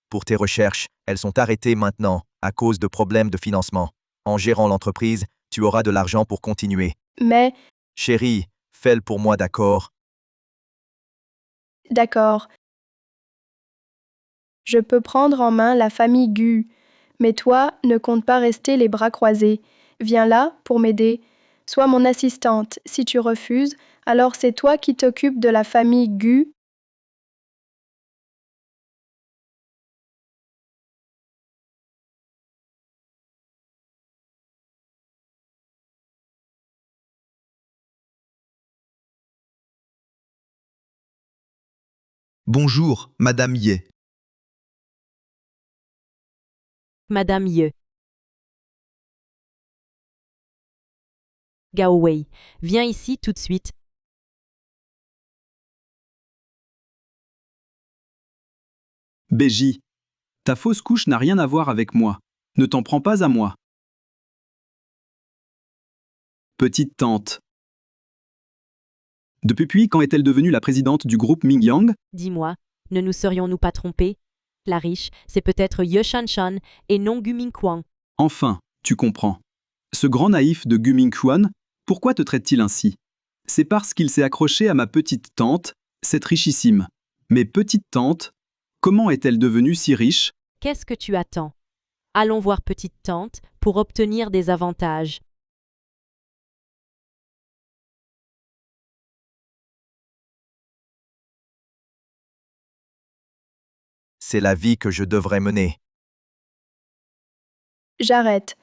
Pour tes recherches, elles sont arrêtées maintenant, à cause de problèmes de financement. En gérant l'entreprise, tu auras de l'argent pour continuer. Mais... Chérie, fais-le pour moi, d'accord? D'accord. Je peux prendre en main la famille Gu. Mais toi, ne compte pas rester les bras croisés. Viens là pour m'aider. Sois mon assistante. Si tu refuses, alors c'est toi qui t'occupes de la famille Gu. Bonjour, Madame Ye. Madame Ye. Gao Wei, viens ici tout de suite. Beji, ta fausse couche n'a rien à voir avec moi. Ne t'en prends pas à moi. Petite tante. Depuis quand est-elle devenue la présidente du groupe Mingyang? Dis-moi, ne nous serions-nous pas trompés? La riche, c'est peut-être Ye Shanshan et non Gu Mingquan. Enfin, tu comprends. Ce grand naïf de Gu Mingquan, pourquoi te traite-t-il ainsi? C'est parce qu'il s'est accroché à ma petite tante, cette richissime. Mais petite tante, comment est-elle devenue si riche? Qu'est-ce que tu attends? Allons voir petite tante pour obtenir des avantages. C'est la vie que je devrais mener. J'arrête.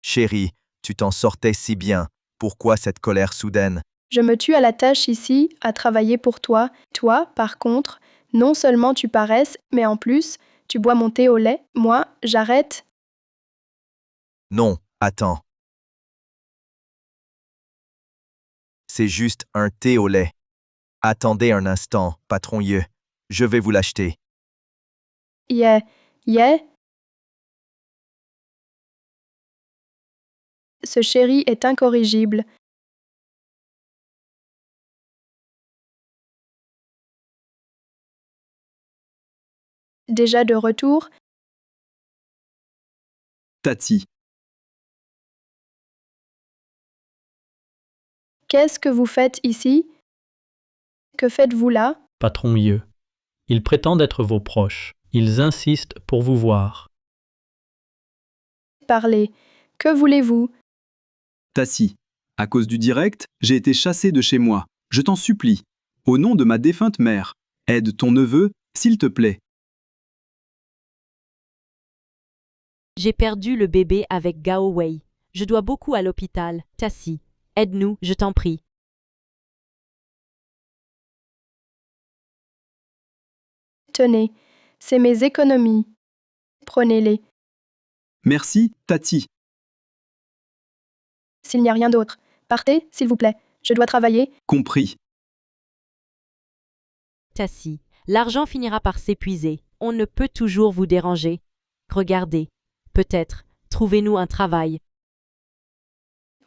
Chérie, tu t'en sortais si bien. Pourquoi cette colère soudaine? Je me tue à la tâche ici, à travailler pour toi. Toi, par contre, non seulement tu paresses, mais en plus, tu bois mon thé au lait. Moi, j'arrête. Non, attends. C'est juste un thé au lait. Attendez un instant, patron Ye. Je vais vous l'acheter. Yeah. Ce chéri est incorrigible. Déjà de retour? Tati. Qu'est-ce que vous faites ici? Que faites-vous là? Patron Ye. Ils prétendent être vos proches. Ils insistent pour vous voir. Parlez. Que voulez-vous? Tassi, à cause du direct, j'ai été chassé de chez moi. Je t'en supplie. Au nom de ma défunte mère, aide ton neveu, s'il te plaît. J'ai perdu le bébé avec Gao Wei. Je dois beaucoup à l'hôpital. Tassi, aide-nous, je t'en prie. Tenez, c'est mes économies. Prenez-les. Merci, Tati. S'il n'y a rien d'autre, partez, s'il vous plaît. Je dois travailler. Compris. Tassi, l'argent finira par s'épuiser. On ne peut toujours vous déranger. Regardez. Peut-être, trouvez-nous un travail.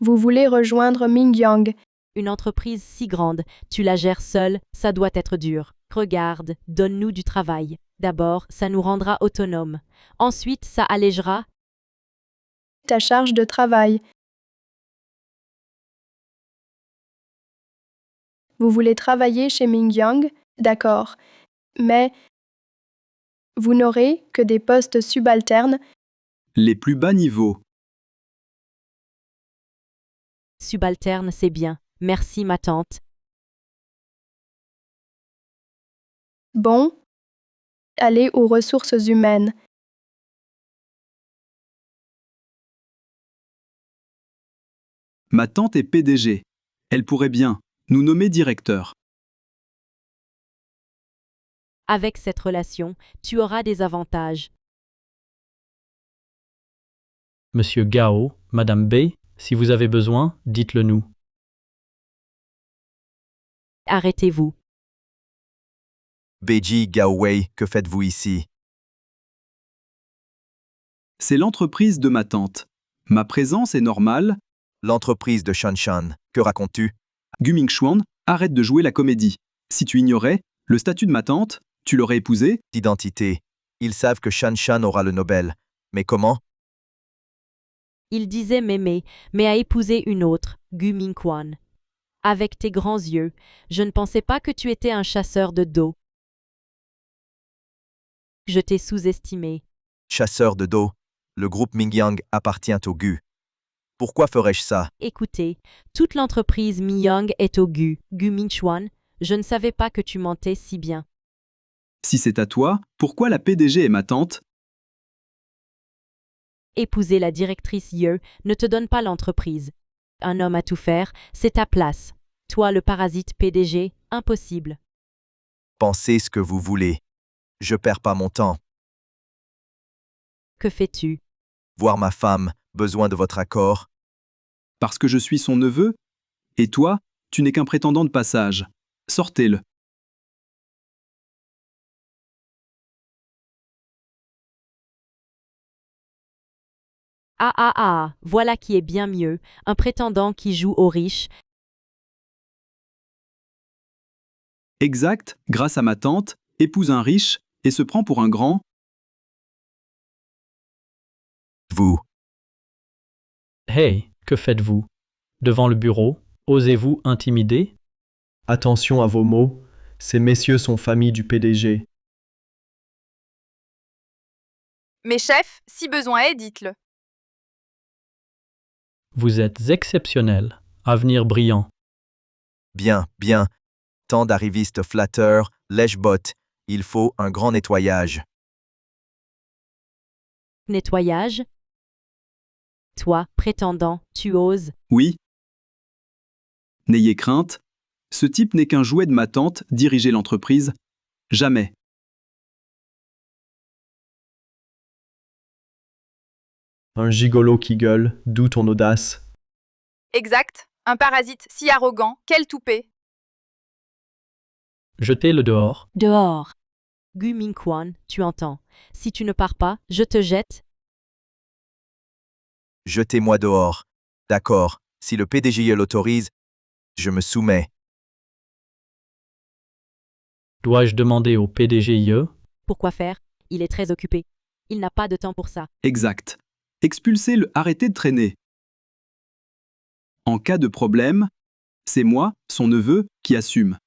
Vous voulez rejoindre Mingyang. Une entreprise si grande, tu la gères seule, ça doit être dur. Regarde, donne-nous du travail. D'abord, ça nous rendra autonomes. Ensuite, ça allégera Ta charge de travail. Vous voulez travailler chez Mingyang? D'accord. Mais vous n'aurez que des postes subalternes. Les plus bas niveaux. subalterne, c'est bien. Merci ma tante. Bon. Allez aux ressources humaines. Ma tante est PDG. Elle pourrait bien nous nommer directeur. Avec cette relation, tu auras des avantages. Monsieur Gao, Madame B, si vous avez besoin, dites-le nous. Arrêtez-vous. Beiji Gaowei, que faites-vous ici? C'est l'entreprise de ma tante. Ma présence est normale. L'entreprise de Shanshan, que racontes-tu? Gu Mingxuan, arrête de jouer la comédie. Si tu ignorais le statut de ma tante, tu l'aurais épousée? D'identité. Ils savent que Shanshan aura le Nobel. Mais comment? Il disait m'aimer, mais a épousé une autre, Gu Mingquan. Avec tes grands yeux, je ne pensais pas que tu étais un chasseur de dos. Je t'ai sous-estimé. Chasseur de dos. Le groupe Mingyang appartient au Gu. Pourquoi ferais-je ça? Écoutez, toute l'entreprise Miyang est au Gu Mingchuan. Je ne savais pas que tu mentais si bien. Si c'est à toi, pourquoi la PDG est ma tante? Épouser la directrice Ye ne te donne pas l'entreprise. Un homme à tout faire, c'est ta place. Toi, le parasite PDG, impossible. Pensez ce que vous voulez. Je perds pas mon temps. Que fais-tu? Voir ma femme, besoin de votre accord. Parce que je suis son neveu? Et toi, tu n'es qu'un prétendant de passage. Sortez-le. Ah, voilà qui est bien mieux, un prétendant qui joue aux riches. Exact, grâce à ma tante, épouse un riche et se prend pour un grand. Vous. Hey, que faites-vous? Devant le bureau, osez-vous intimider? Attention à vos mots, ces messieurs sont famille du PDG. Mes chefs, si besoin est, dites-le. Vous êtes exceptionnel, avenir brillant. Bien, bien. Tant d'arrivistes flatteurs, lèche-bottes. Il faut un grand nettoyage. Nettoyage? Toi, prétendant, tu oses? Oui. N'ayez crainte. Ce type n'est qu'un jouet de ma tante, diriger l'entreprise. Jamais. Un gigolo qui gueule, d'où ton audace? Exact. Un parasite si arrogant, quel toupet. Jetez-le dehors. Dehors. Gu Mingquan, tu entends. Si tu ne pars pas, je te jette. Jetez-moi dehors. D'accord. Si le PDG l'autorise, je me soumets. Dois-je demander au PDG? Pourquoi faire? Il est très occupé. Il n'a pas de temps pour ça. Exact. Expulsez-le, arrêtez de traîner. En cas de problème, c'est moi, son neveu, qui assume.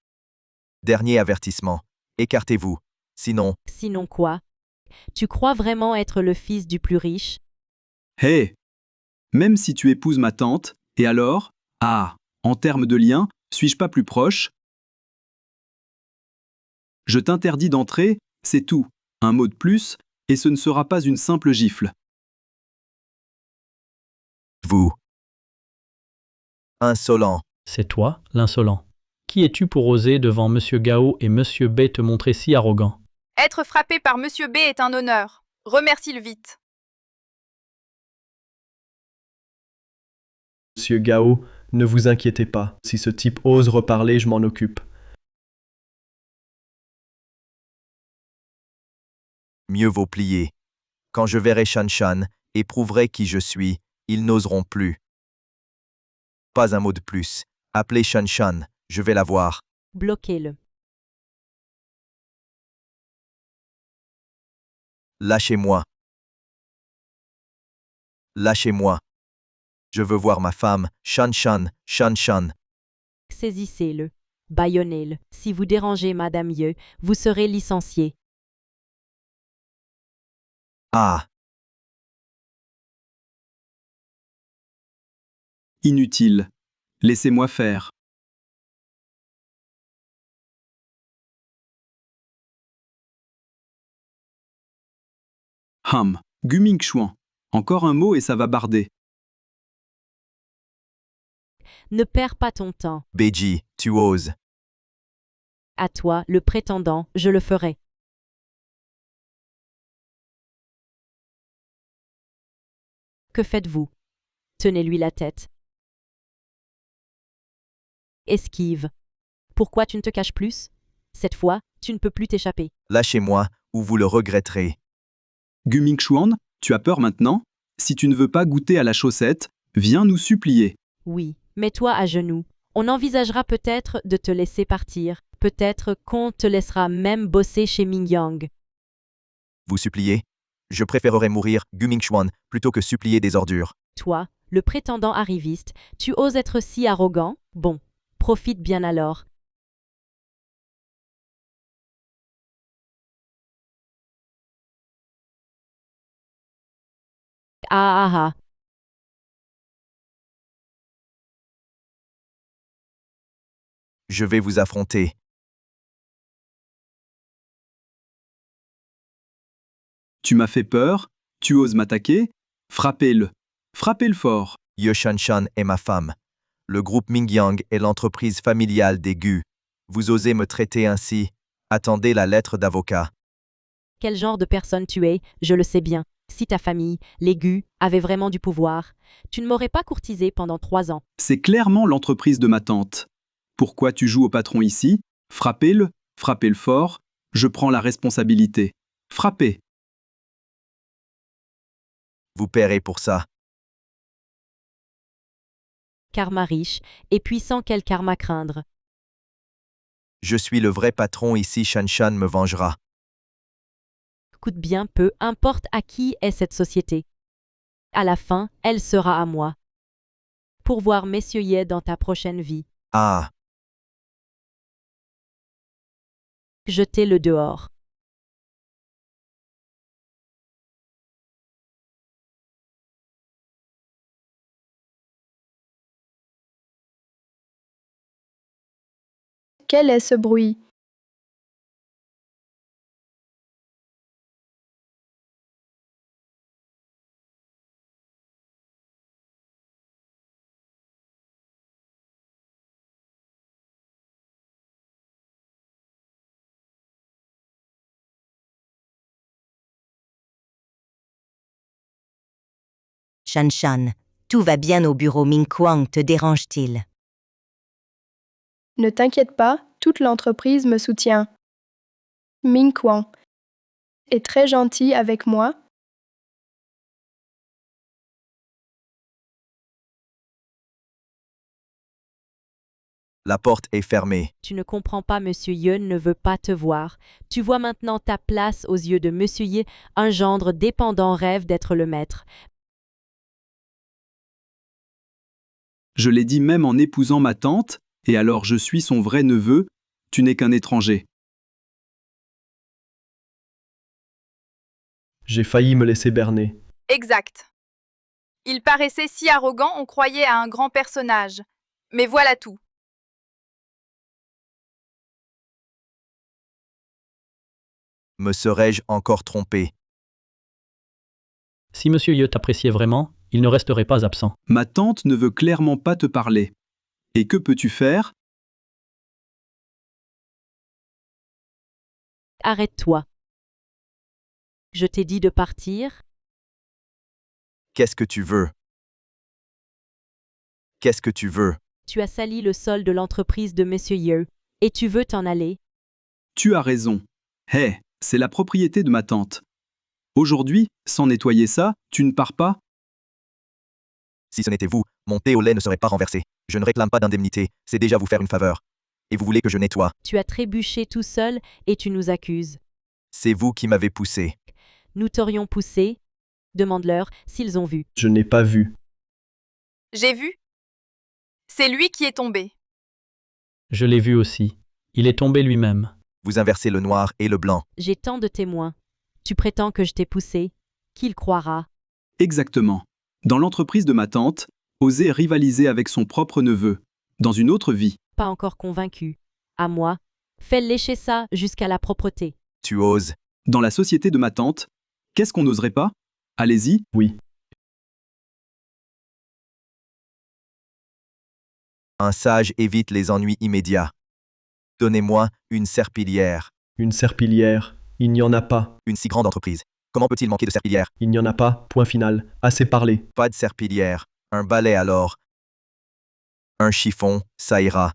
Dernier avertissement. Écartez-vous. Sinon. Sinon quoi? Tu crois vraiment être le fils du plus riche? Hé! Même si tu épouses ma tante, et alors? Ah, en termes de lien, suis-je pas plus proche? Je t'interdis d'entrer, c'est tout. Un mot de plus, et ce ne sera pas une simple gifle. Vous. Insolent. C'est toi, l'insolent. Qui es-tu pour oser devant Monsieur Gao et Monsieur B te montrer si arrogant? Être frappé par Monsieur B est un honneur. Remercie-le vite. Monsieur Gao, ne vous inquiétez pas. Si ce type ose reparler, je m'en occupe. Mieux vaut plier. Quand je verrai Shan Shan et prouverai qui je suis, ils n'oseront plus. Pas un mot de plus. Appelez Shan Shan, je vais la voir. Bloquez-le. Lâchez-moi. Lâchez-moi. Je veux voir ma femme, Shan Shan, Shan Shan. Saisissez-le. Bâillonnez-le. Si vous dérangez Madame Ye, vous serez licencié. Ah. Inutile. Laissez-moi faire. Gu Mingxuan. Encore un mot et ça va barder. Ne perds pas ton temps. Beiji, tu oses. À toi, le prétendant, je le ferai. Que faites-vous? Tenez-lui la tête. Esquive. Pourquoi tu ne te caches plus? Cette fois, tu ne peux plus t'échapper. Lâchez-moi, ou vous le regretterez. Gu Mingxuan, tu as peur maintenant? Si tu ne veux pas goûter à la chaussette, viens nous supplier. Oui, mets-toi à genoux. On envisagera peut-être de te laisser partir. Peut-être qu'on te laissera même bosser chez Mingyang. Vous suppliez? Je préférerais mourir, Gu Mingxuan, plutôt que supplier des ordures. Toi, le prétendant arriviste, tu oses être si arrogant? Bon, profite bien alors. Ah ah ah. Je vais vous affronter. Tu m'as fait peur? Tu oses m'attaquer? Frappez-le. Frappez-le fort. Ye Shan Shan est ma femme. Le groupe Mingyang est l'entreprise familiale des Gu. Vous osez me traiter ainsi? Attendez la lettre d'avocat. Quel genre de personne tu es, je le sais bien. Si ta famille, les Gu, avait vraiment du pouvoir, tu ne m'aurais pas courtisé pendant 3 ans. C'est clairement l'entreprise de ma tante. Pourquoi tu joues au patron ici? Frappez-le, frappez-le fort. Je prends la responsabilité. Frappez. Vous paierez pour ça. Karma riche, et puissant quel karma craindre. Je suis le vrai patron ici, Shan Shan me vengera. Coûte bien peu importe à qui est cette société. À la fin, elle sera à moi. Pour voir Messieurs Ye dans ta prochaine vie. Ah. Jetez-le dehors. Quel est ce bruit? Shan Shan, tout va bien au bureau Mingquang, te dérange-t-il? Ne t'inquiète pas, toute l'entreprise me soutient. Mingquang est très gentil avec moi. La porte est fermée. Tu ne comprends pas, Monsieur Ye ne veut pas te voir. Tu vois maintenant ta place aux yeux de Monsieur Ye, un gendre dépendant rêve d'être le maître. Je l'ai dit même en épousant ma tante, et alors je suis son vrai neveu, tu n'es qu'un étranger. J'ai failli me laisser berner. Exact. Il paraissait si arrogant, on croyait à un grand personnage. Mais voilà tout. Me serais-je encore trompé? Si Monsieur Ye t'appréciait vraiment, il ne resterait pas absent. Ma tante ne veut clairement pas te parler. Et que peux-tu faire? Arrête-toi. Je t'ai dit de partir. Qu'est-ce que tu veux? Qu'est-ce que tu veux? Tu as sali le sol de l'entreprise de Monsieur Ye, et tu veux t'en aller. Tu as raison. Hé, c'est la propriété de ma tante. Aujourd'hui, sans nettoyer ça, tu ne pars pas? Si ce n'était vous, mon thé au lait ne serait pas renversé. Je ne réclame pas d'indemnité, c'est déjà vous faire une faveur. Et vous voulez que je nettoie? Tu as trébuché tout seul et tu nous accuses. C'est vous qui m'avez poussé. Nous t'aurions poussé. Demande-leur s'ils ont vu. Je n'ai pas vu. J'ai vu. C'est lui qui est tombé. Je l'ai vu aussi. Il est tombé lui-même. Vous inversez le noir et le blanc. J'ai tant de témoins. Tu prétends que je t'ai poussé. Qui le croira? Exactement. Dans l'entreprise de ma tante, oser rivaliser avec son propre neveu. Dans une autre vie. Pas encore convaincu. À moi. Fais lécher ça jusqu'à la propreté. Tu oses. Dans la société de ma tante, qu'est-ce qu'on n'oserait pas? Allez-y. Oui. Un sage évite les ennuis immédiats. Donnez-moi une serpillière. Une serpillière. Il n'y en a pas. Une si grande entreprise. Comment peut-il manquer de serpillière? Il n'y en a pas. Point final. Assez parlé. Pas de serpillière. Un balai alors. Un chiffon, ça ira.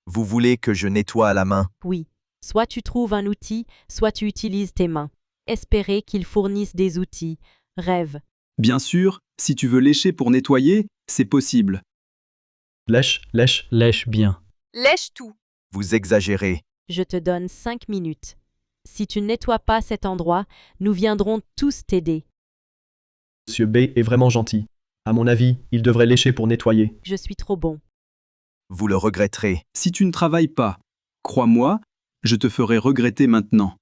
Vous voulez que je nettoie à la main? Oui. Soit tu trouves un outil, soit tu utilises tes mains. Espérer qu'ils fournissent des outils. Rêve. Bien sûr, si tu veux lécher pour nettoyer, c'est possible. Lèche, lèche. Lèche bien. Lèche tout. Vous exagérez. Je te donne 5 minutes. Si tu ne nettoies pas cet endroit, nous viendrons tous t'aider. Monsieur B est vraiment gentil. À mon avis, il devrait lécher pour nettoyer. Je suis trop bon. Vous le regretterez. Si tu ne travailles pas, crois-moi, je te ferai regretter maintenant.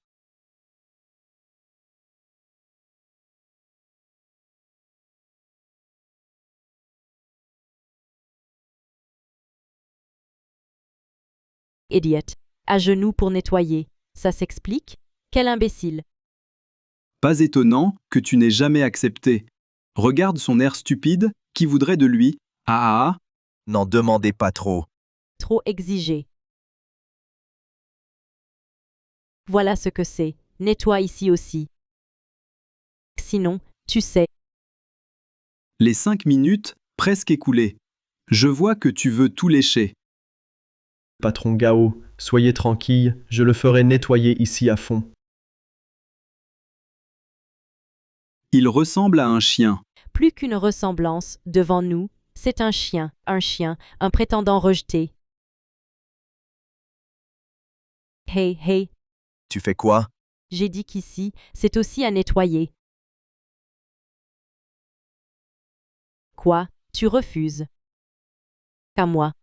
Idiot. À genoux pour nettoyer. Ça s'explique? Quel imbécile. Pas étonnant que tu n'aies jamais accepté. Regarde son air stupide, qui voudrait de lui. Ah. N'en demandez pas trop. Trop exigé. Voilà ce que c'est. Nettoie ici aussi. Sinon, tu sais. Les 5 minutes, presque écoulées. Je vois que tu veux tout lécher. Patron Gao, soyez tranquille, je le ferai nettoyer ici à fond. Il ressemble à un chien. Plus qu'une ressemblance, devant nous, c'est un chien, un prétendant rejeté. Hey, hey. Tu fais quoi? J'ai dit qu'ici, c'est aussi à nettoyer. Quoi? Tu refuses? À moi.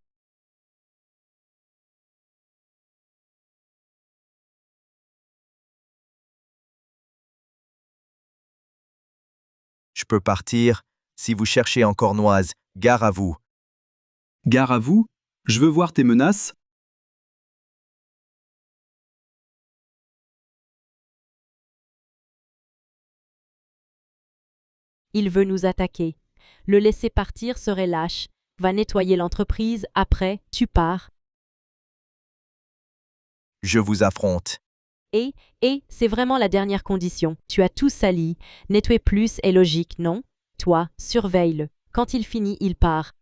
Je peux partir. Si vous cherchez encore Noise, gare à vous. Gare à vous? Je veux voir tes menaces. Il veut nous attaquer. Le laisser partir serait lâche. Va nettoyer l'entreprise, après, tu pars. Je vous affronte. Et, c'est vraiment la dernière condition. Tu as tout sali. Nettoyer plus est logique, non? Toi, surveille-le. Quand il finit, il part.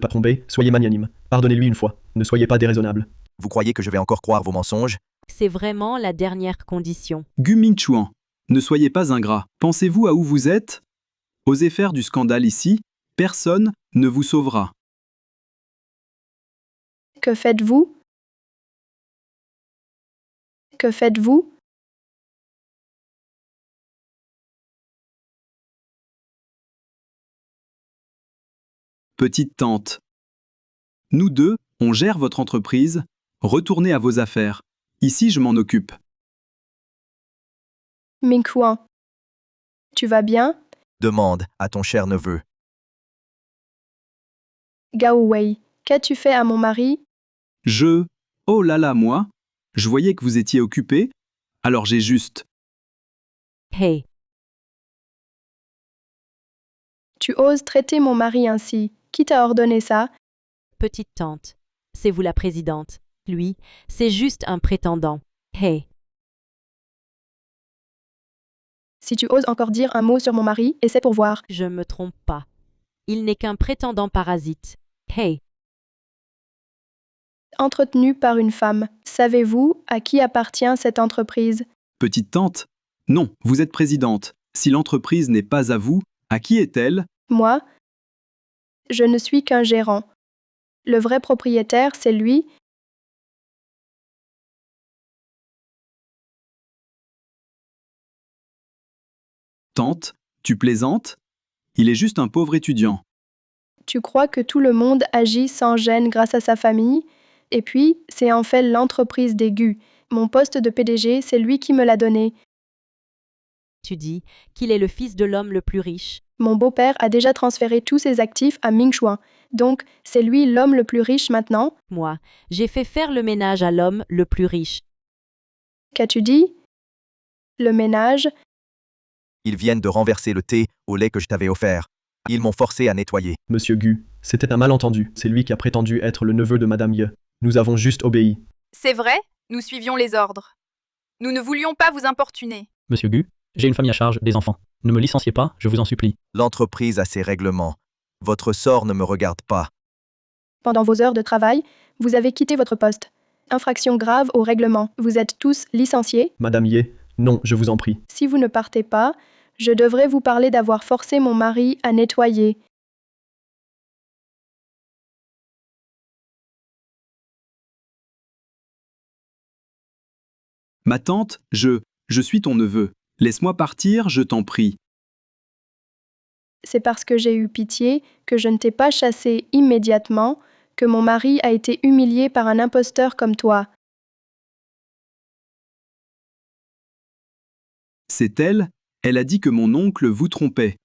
Patron B, soyez magnanime. Pardonnez-lui une fois. Ne soyez pas déraisonnable. Vous croyez que je vais encore croire vos mensonges? C'est vraiment la dernière condition. Gu Mingchuan, ne soyez pas ingrat. Pensez-vous à où vous êtes? Osez faire du scandale ici, personne ne vous sauvera. Que faites-vous? Que faites-vous? Petite tante. Nous deux, on gère votre entreprise. Retournez à vos affaires. Ici, je m'en occupe. Mingchuan. Tu vas bien? Demande à ton cher neveu. Gao Wei, qu'as-tu fait à mon mari? Oh là là, moi. Je voyais que vous étiez occupé, alors j'ai juste. Hey, Tu oses traiter mon mari ainsi. Qui t'a ordonné ça? petite tante. C'est vous la présidente. Lui, c'est juste un prétendant. Hey, Si tu oses encore dire un mot sur mon mari, essaie pour voir. je me trompe pas. Il n'est qu'un prétendant parasite. Hey, Entretenu par une femme. Savez-vous à qui appartient cette entreprise? Petite tante? Non, vous êtes présidente. Si l'entreprise n'est pas à vous, à qui est-elle? Moi? Je ne suis qu'un gérant. Le vrai propriétaire, c'est lui. Tante, tu plaisantes? Il est juste un pauvre étudiant. Tu crois que tout le monde agit sans gêne grâce à sa famille? Et puis, c'est en fait l'entreprise des Gu. Mon poste de PDG, c'est lui qui me l'a donné. tu dis qu'il est le fils de l'homme le plus riche. Mon beau-père a déjà transféré tous ses actifs à Ming Chuan. Donc, c'est lui l'homme le plus riche maintenant. Moi, j'ai fait faire le ménage à l'homme le plus riche. Qu'as-tu dit? Le ménage? Ils viennent de renverser le thé au lait que je t'avais offert. Ils m'ont forcé à nettoyer. Monsieur Gu, c'était un malentendu. C'est lui qui a prétendu être le neveu de Madame Ye. Nous avons juste obéi. C'est vrai, nous suivions les ordres. Nous ne voulions pas vous importuner. Monsieur Gu, j'ai une famille à charge, des enfants. Ne me licenciez pas, je vous en supplie. L'entreprise a ses règlements. Votre sort ne me regarde pas. Pendant vos heures de travail, vous avez quitté votre poste. Infraction grave au règlement. Vous êtes tous licenciés. Madame Ye, non, je vous en prie. Si vous ne partez pas, je devrais vous parler d'avoir forcé mon mari à nettoyer. Ma tante, je suis ton neveu. Laisse-moi partir, je t'en prie. C'est parce que j'ai eu pitié que je ne t'ai pas chassé immédiatement que mon mari a été humilié par un imposteur comme toi. C'est elle? Elle a dit que mon oncle vous trompait.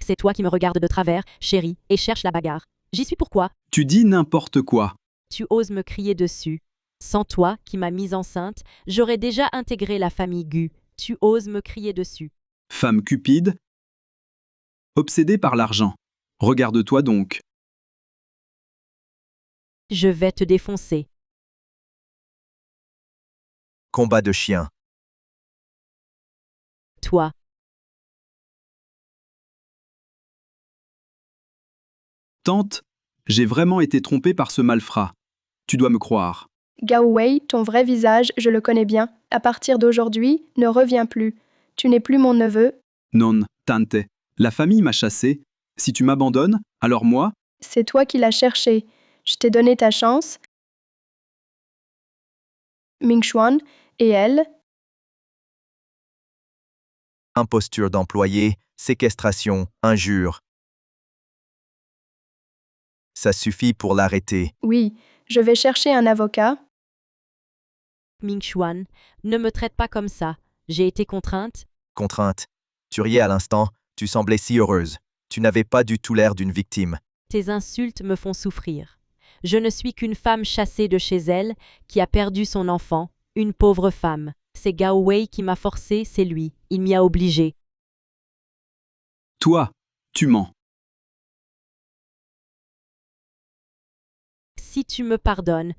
C'est toi qui me regardes de travers, chérie, et cherche la bagarre. J'y suis pourquoi? Tu dis n'importe quoi. Tu oses me crier dessus. Sans toi, qui m'as mise enceinte, j'aurais déjà intégré la famille Gu. Tu oses me crier dessus. Femme cupide, obsédée par l'argent. Regarde-toi donc. Je vais te défoncer. Combat de chiens. Toi. Tante, j'ai vraiment été trompée par ce malfrat. Tu dois me croire. Gao Wei, ton vrai visage, je le connais bien. À partir d'aujourd'hui, ne reviens plus. Tu n'es plus mon neveu. Non, tante. La famille m'a chassé. Si tu m'abandonnes, alors moi? C'est toi qui l'as cherché. Je t'ai donné ta chance. Ming Chuan et elle. Imposture d'employé, séquestration, injure. Ça suffit pour l'arrêter. Oui, je vais chercher un avocat. Ming Chuan, ne me traite pas comme ça. J'ai été contrainte. Contrainte. Tu riais à l'instant, tu semblais si heureuse. Tu n'avais pas du tout l'air d'une victime. Tes insultes me font souffrir. Je ne suis qu'une femme chassée de chez elle, qui a perdu son enfant, une pauvre femme. C'est Gao Wei qui m'a forcée, c'est lui. Il m'y a obligée. Toi, tu mens. Si tu me pardonnes,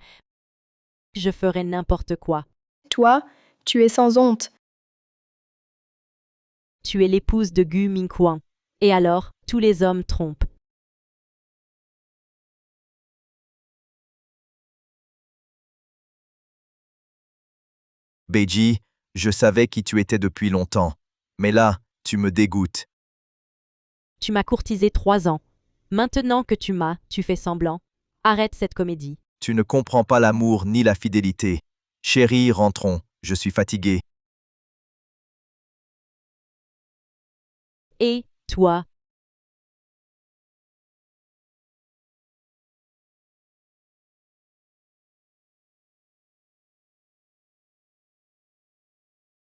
je ferai n'importe quoi. Toi, tu es sans honte. Tu es l'épouse de Gu Mingquan. Et alors, tous les hommes trompent. Beiji, je savais qui tu étais depuis longtemps. Mais là, tu me dégoûtes. Tu m'as courtisé 3 ans. Maintenant que tu fais semblant. Arrête cette comédie. Tu ne comprends pas l'amour ni la fidélité. Chérie, rentrons. Je suis fatigué. Et, toi,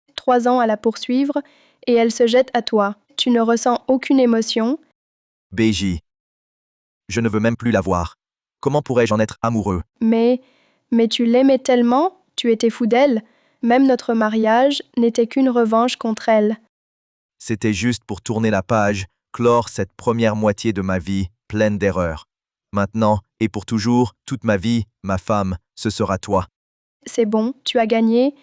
« 3 ans à la poursuivre, et elle se jette à toi. Tu ne ressens aucune émotion. Beiji. Je ne veux même plus la voir. Comment pourrais-je en être amoureux? Mais tu l'aimais tellement, tu étais fou d'elle. Même notre mariage n'était qu'une revanche contre elle. C'était juste pour tourner la page, clore cette première moitié de ma vie pleine d'erreurs. Maintenant, et pour toujours, toute ma vie, ma femme, ce sera toi. C'est bon, tu as gagné.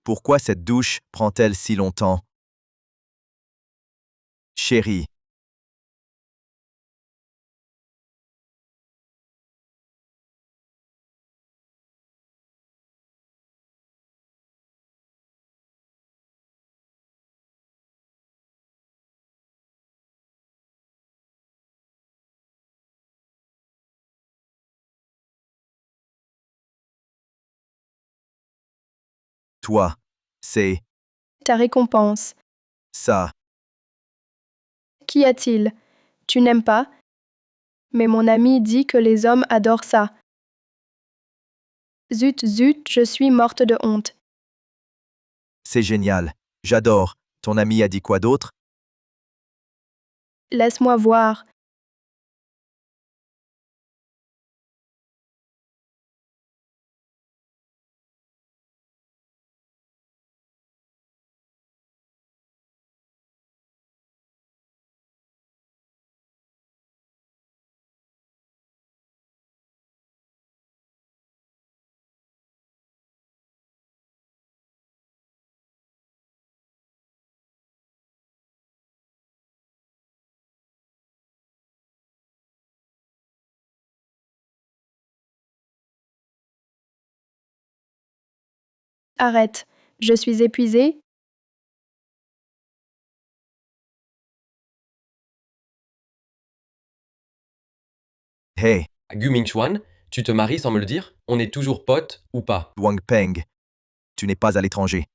Pourquoi cette douche prend-elle si longtemps? Chérie. Toi, c'est Ta récompense. ça. Qu'y a-t-il? Tu n'aimes pas? Mais mon ami dit que les hommes adorent ça. Zut, zut, je suis morte de honte. C'est génial. J'adore. Ton ami a dit quoi d'autre? Laisse-moi voir. Arrête. Je suis épuisée. Hey, Gu Mingchuan, tu te maries sans me le dire? On est toujours potes ou pas? Wang Peng, tu n'es pas à l'étranger.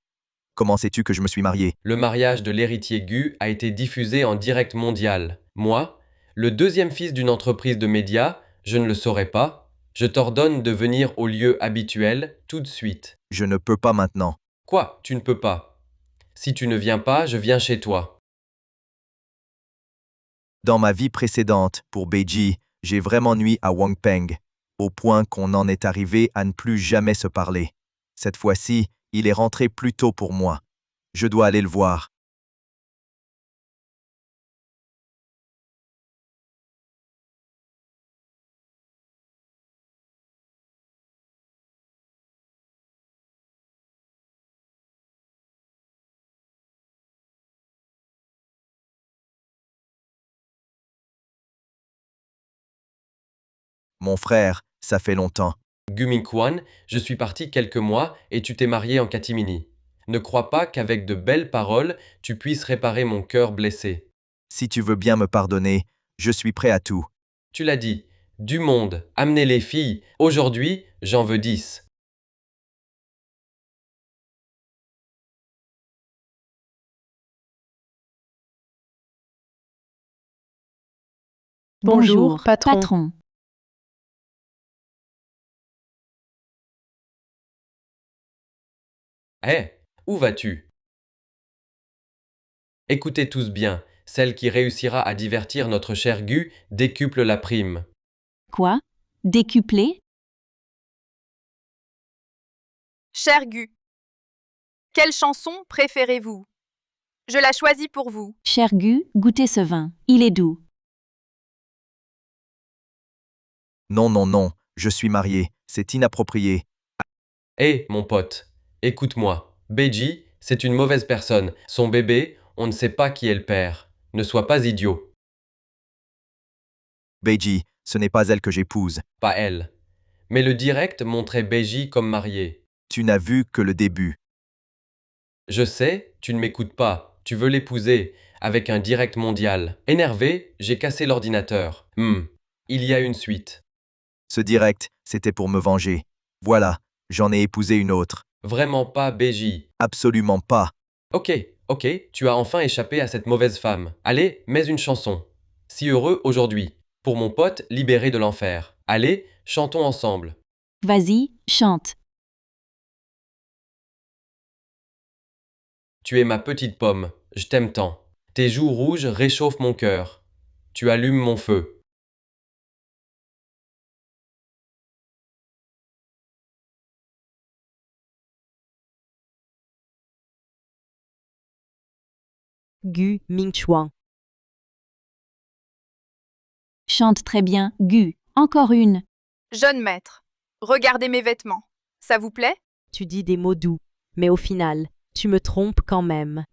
Comment sais-tu que je me suis marié? Le mariage de l'héritier Gu a été diffusé en direct mondial. Moi, le deuxième fils d'une entreprise de médias, je ne le saurais pas. Je t'ordonne de venir au lieu habituel tout de suite. Je ne peux pas maintenant. Quoi? Tu ne peux pas? Si tu ne viens pas, je viens chez toi. Dans ma vie précédente, pour Beiji, j'ai vraiment nui à Wang Peng, au point qu'on en est arrivé à ne plus jamais se parler. Cette fois-ci, il est rentré plus tôt pour moi. Je dois aller le voir. Mon frère, ça fait longtemps. Gu Mingchuan, je suis parti quelques mois et tu t'es marié en catimini. Ne crois pas qu'avec de belles paroles, tu puisses réparer mon cœur blessé. Si tu veux bien me pardonner, je suis prêt à tout. Tu l'as dit, du monde, amenez les filles. Aujourd'hui, j'en veux 10. Bonjour, patron. Hé, où vas-tu? Écoutez tous bien, celle qui réussira à divertir notre cher Gu décuple la prime. Quoi? Décuplé? Cher Gu, quelle chanson préférez-vous? Je la choisis pour vous. Cher Gu, goûtez ce vin. Il est doux. Non, non, non, je suis marié. C'est inapproprié. Hé, mon pote, écoute-moi. Beiji, c'est une mauvaise personne. Son bébé, on ne sait pas qui est le père. Ne sois pas idiot. Beiji, ce n'est pas elle que j'épouse. Pas elle. Mais le direct montrait Beiji comme marié. Tu n'as vu que le début. Je sais, tu ne m'écoutes pas. Tu veux l'épouser, avec un direct mondial. Énervé, j'ai cassé l'ordinateur. Il y a une suite. Ce direct, c'était pour me venger. Voilà, j'en ai épousé une autre. Vraiment pas, Beiji. Absolument pas. Ok, tu as enfin échappé à cette mauvaise femme. Allez, mets une chanson. Si heureux aujourd'hui. Pour mon pote libéré de l'enfer. Allez, chantons ensemble. Vas-y, chante. Tu es ma petite pomme, je t'aime tant. Tes joues rouges réchauffent mon cœur. Tu allumes mon feu. Gu Mingchuan. Chante très bien, Gu. Encore une. Jeune maître, regardez mes vêtements. Ça vous plaît? Tu dis des mots doux, mais au final, tu me trompes quand même.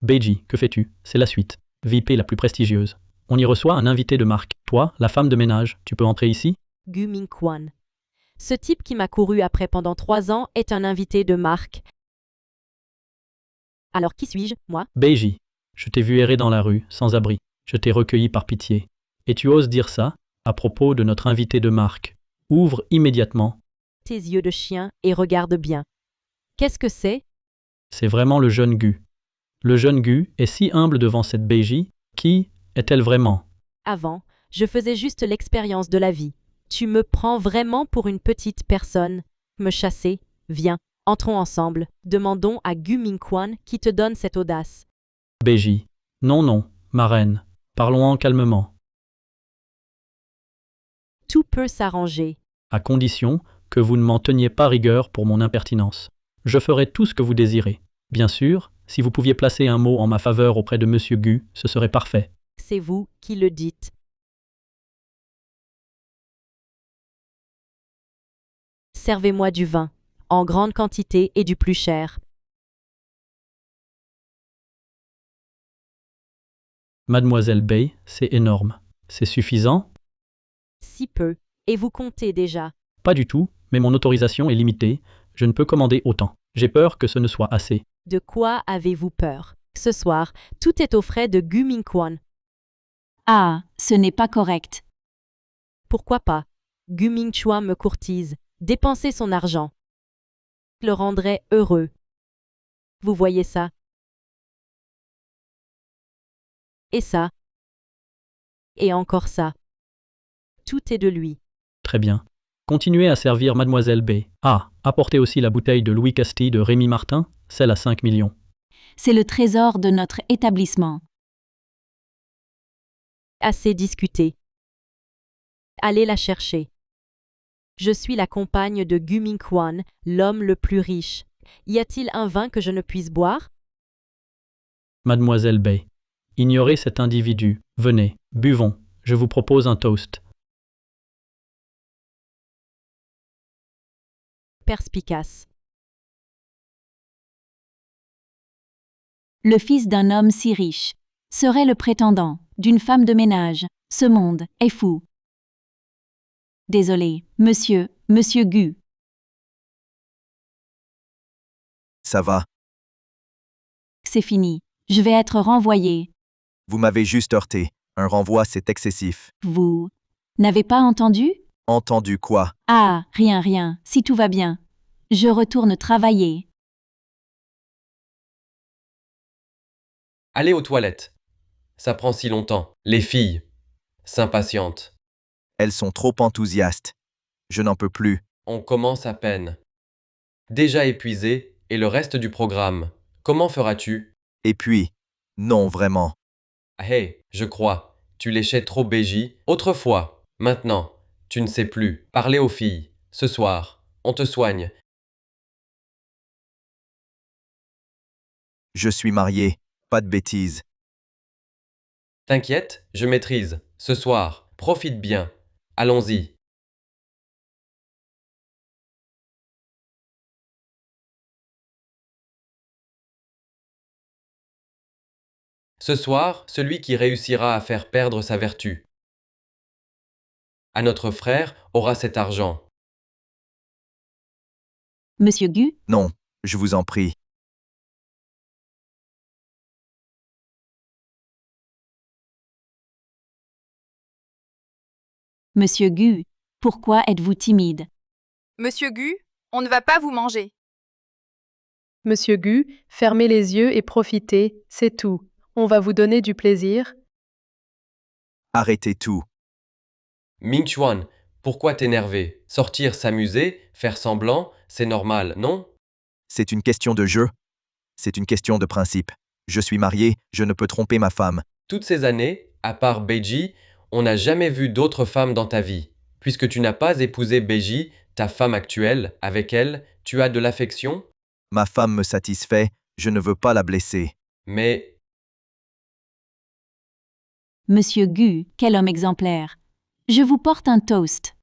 Beiji, que fais-tu? C'est la suite. VIP la plus prestigieuse. On y reçoit un invité de marque. Toi, la femme de ménage, tu peux entrer ici? Gu Mingchuan. Ce type qui m'a couru après pendant 3 ans est un invité de marque. Alors qui suis-je, moi? Beiji, je t'ai vu errer dans la rue, sans abri. Je t'ai recueilli par pitié. Et tu oses dire ça à propos de notre invité de marque. Ouvre immédiatement. Tes yeux de chien et regarde bien. Qu'est-ce que c'est? C'est vraiment le jeune Gu. Le jeune Gu est si humble devant cette Beiji. Qui est-elle vraiment? Avant, je faisais juste l'expérience de la vie. Tu me prends vraiment pour une petite personne. Me chasser? Viens, entrons ensemble. Demandons à Gu Mingchuan qui te donne cette audace. Beiji. Non, non, ma reine. Parlons-en calmement. Tout peut s'arranger. À condition que vous ne m'en teniez pas rigueur pour mon impertinence. Je ferai tout ce que vous désirez. Bien sûr, si vous pouviez placer un mot en ma faveur auprès de Monsieur Gu, ce serait parfait. C'est vous qui le dites. Servez-moi du vin, en grande quantité et du plus cher. Mademoiselle Bei, c'est énorme. C'est suffisant? Si peu, et vous comptez déjà. Pas du tout, mais mon autorisation est limitée. Je ne peux commander autant. J'ai peur que ce ne soit assez. De quoi avez-vous peur? Ce soir, tout est aux frais de Gu Mingchuan. Ah, ce n'est pas correct. Pourquoi pas? Gu Mingchuan me courtise. Dépenser son argent le rendrait heureux. Vous voyez ça? Et ça? Et encore ça. Tout est de lui. Très bien. Continuez à servir Mademoiselle B. Ah, apportez aussi la bouteille de Louis Castille de Rémi Martin, celle à 5 millions. C'est le trésor de notre établissement. Assez discuté. Allez la chercher. Je suis la compagne de Gu Mingchuan, l'homme le plus riche. Y a-t-il un vin que je ne puisse boire? Mademoiselle B. Ignorez cet individu. Venez, buvons. Je vous propose un toast. Perspicace. Le fils d'un homme si riche serait le prétendant d'une femme de ménage. Ce monde est fou. Désolé, monsieur Gu. Ça va, C'est fini. Je vais être renvoyé. vous m'avez juste heurté. Un renvoi, c'est excessif. Vous n'avez pas entendu? Entendu quoi? Ah, rien, si tout va bien. Je retourne travailler. Allez aux toilettes. Ça prend si longtemps. Les filles s'impatientent. Elles sont trop enthousiastes. Je n'en peux plus. On commence à peine. Déjà épuisé, et le reste du programme. Comment feras-tu? Et puis, non vraiment. Hey, je crois, tu léchais trop Beiji autrefois. Maintenant, tu ne sais plus. Parler aux filles. Ce soir, on te soigne. Je suis marié. Pas de bêtises. T'inquiète, je maîtrise. Ce soir, profite bien. Allons-y. Ce soir, celui qui réussira à faire perdre sa vertu à notre frère aura cet argent. Monsieur Gu, Non, je vous en prie. Monsieur Gu, pourquoi êtes-vous timide? Monsieur Gu, on ne va pas vous manger. Monsieur Gu, fermez les yeux et profitez, c'est tout. On va vous donner du plaisir. Arrêtez tout. Mingchuan, pourquoi t'énerver? Sortir, s'amuser, faire semblant, c'est normal, non? C'est une question de jeu. C'est une question de principe. Je suis marié, je ne peux tromper ma femme. Toutes ces années, à part Beiji, on n'a jamais vu d'autres femmes dans ta vie. Puisque tu n'as pas épousé Beiji, ta femme actuelle, avec elle, tu as de l'affection? Ma femme me satisfait, je ne veux pas la blesser. Mais Monsieur Gu, quel homme exemplaire. Je vous porte un toast.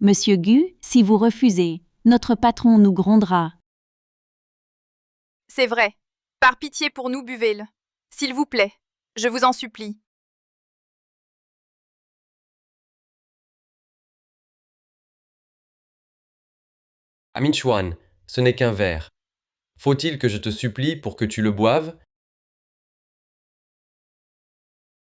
Monsieur Gu, si vous refusez, notre patron nous grondera. C'est vrai. Par pitié pour nous, buvez-le. S'il vous plaît. Je vous en supplie. Minchuan, ce n'est qu'un verre. Faut-il que je te supplie pour que tu le boives?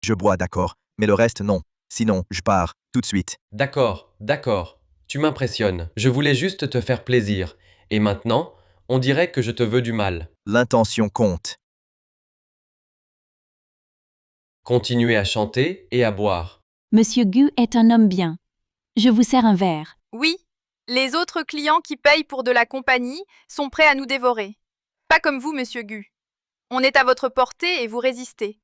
Je bois, d'accord, mais le reste non. Sinon, je pars, tout de suite. D'accord, d'accord. Tu m'impressionnes. Je voulais juste te faire plaisir. Et maintenant, on dirait que je te veux du mal. L'intention compte. Continuez à chanter et à boire. Monsieur Gu est un homme bien. Je vous sers un verre. Oui. Les autres clients qui payent pour de la compagnie sont prêts à nous dévorer. Pas comme vous, monsieur Gu. On est à votre portée et vous résistez.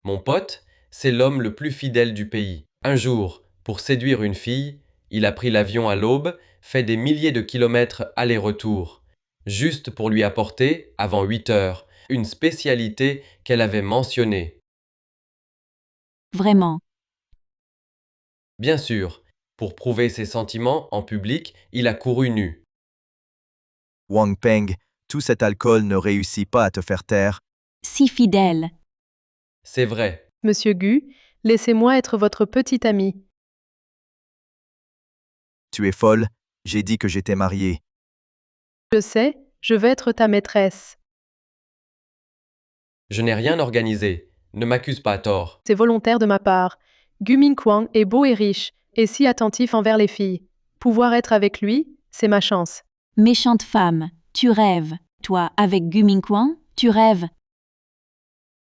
Mon pote, c'est l'homme le plus fidèle du pays. Un jour, pour séduire une fille, il a pris l'avion à l'aube, fait des milliers de kilomètres aller-retour, juste pour lui apporter, avant 8 heures, une spécialité qu'elle avait mentionnée. Vraiment. Bien sûr, pour prouver ses sentiments en public, il a couru nu. Wang Peng, tout cet alcool ne réussit pas à te faire taire. Si fidèle. C'est vrai. Monsieur Gu, laissez-moi être votre petit ami. Tu es folle, j'ai dit que j'étais marié. Je sais, je vais être ta maîtresse. Je n'ai rien organisé. Ne m'accuse pas à tort. C'est volontaire de ma part. Gu Mingquan est beau et riche, et si attentif envers les filles. Pouvoir être avec lui, c'est ma chance. Méchante femme, tu rêves. Toi, avec Gu Mingquan, tu rêves.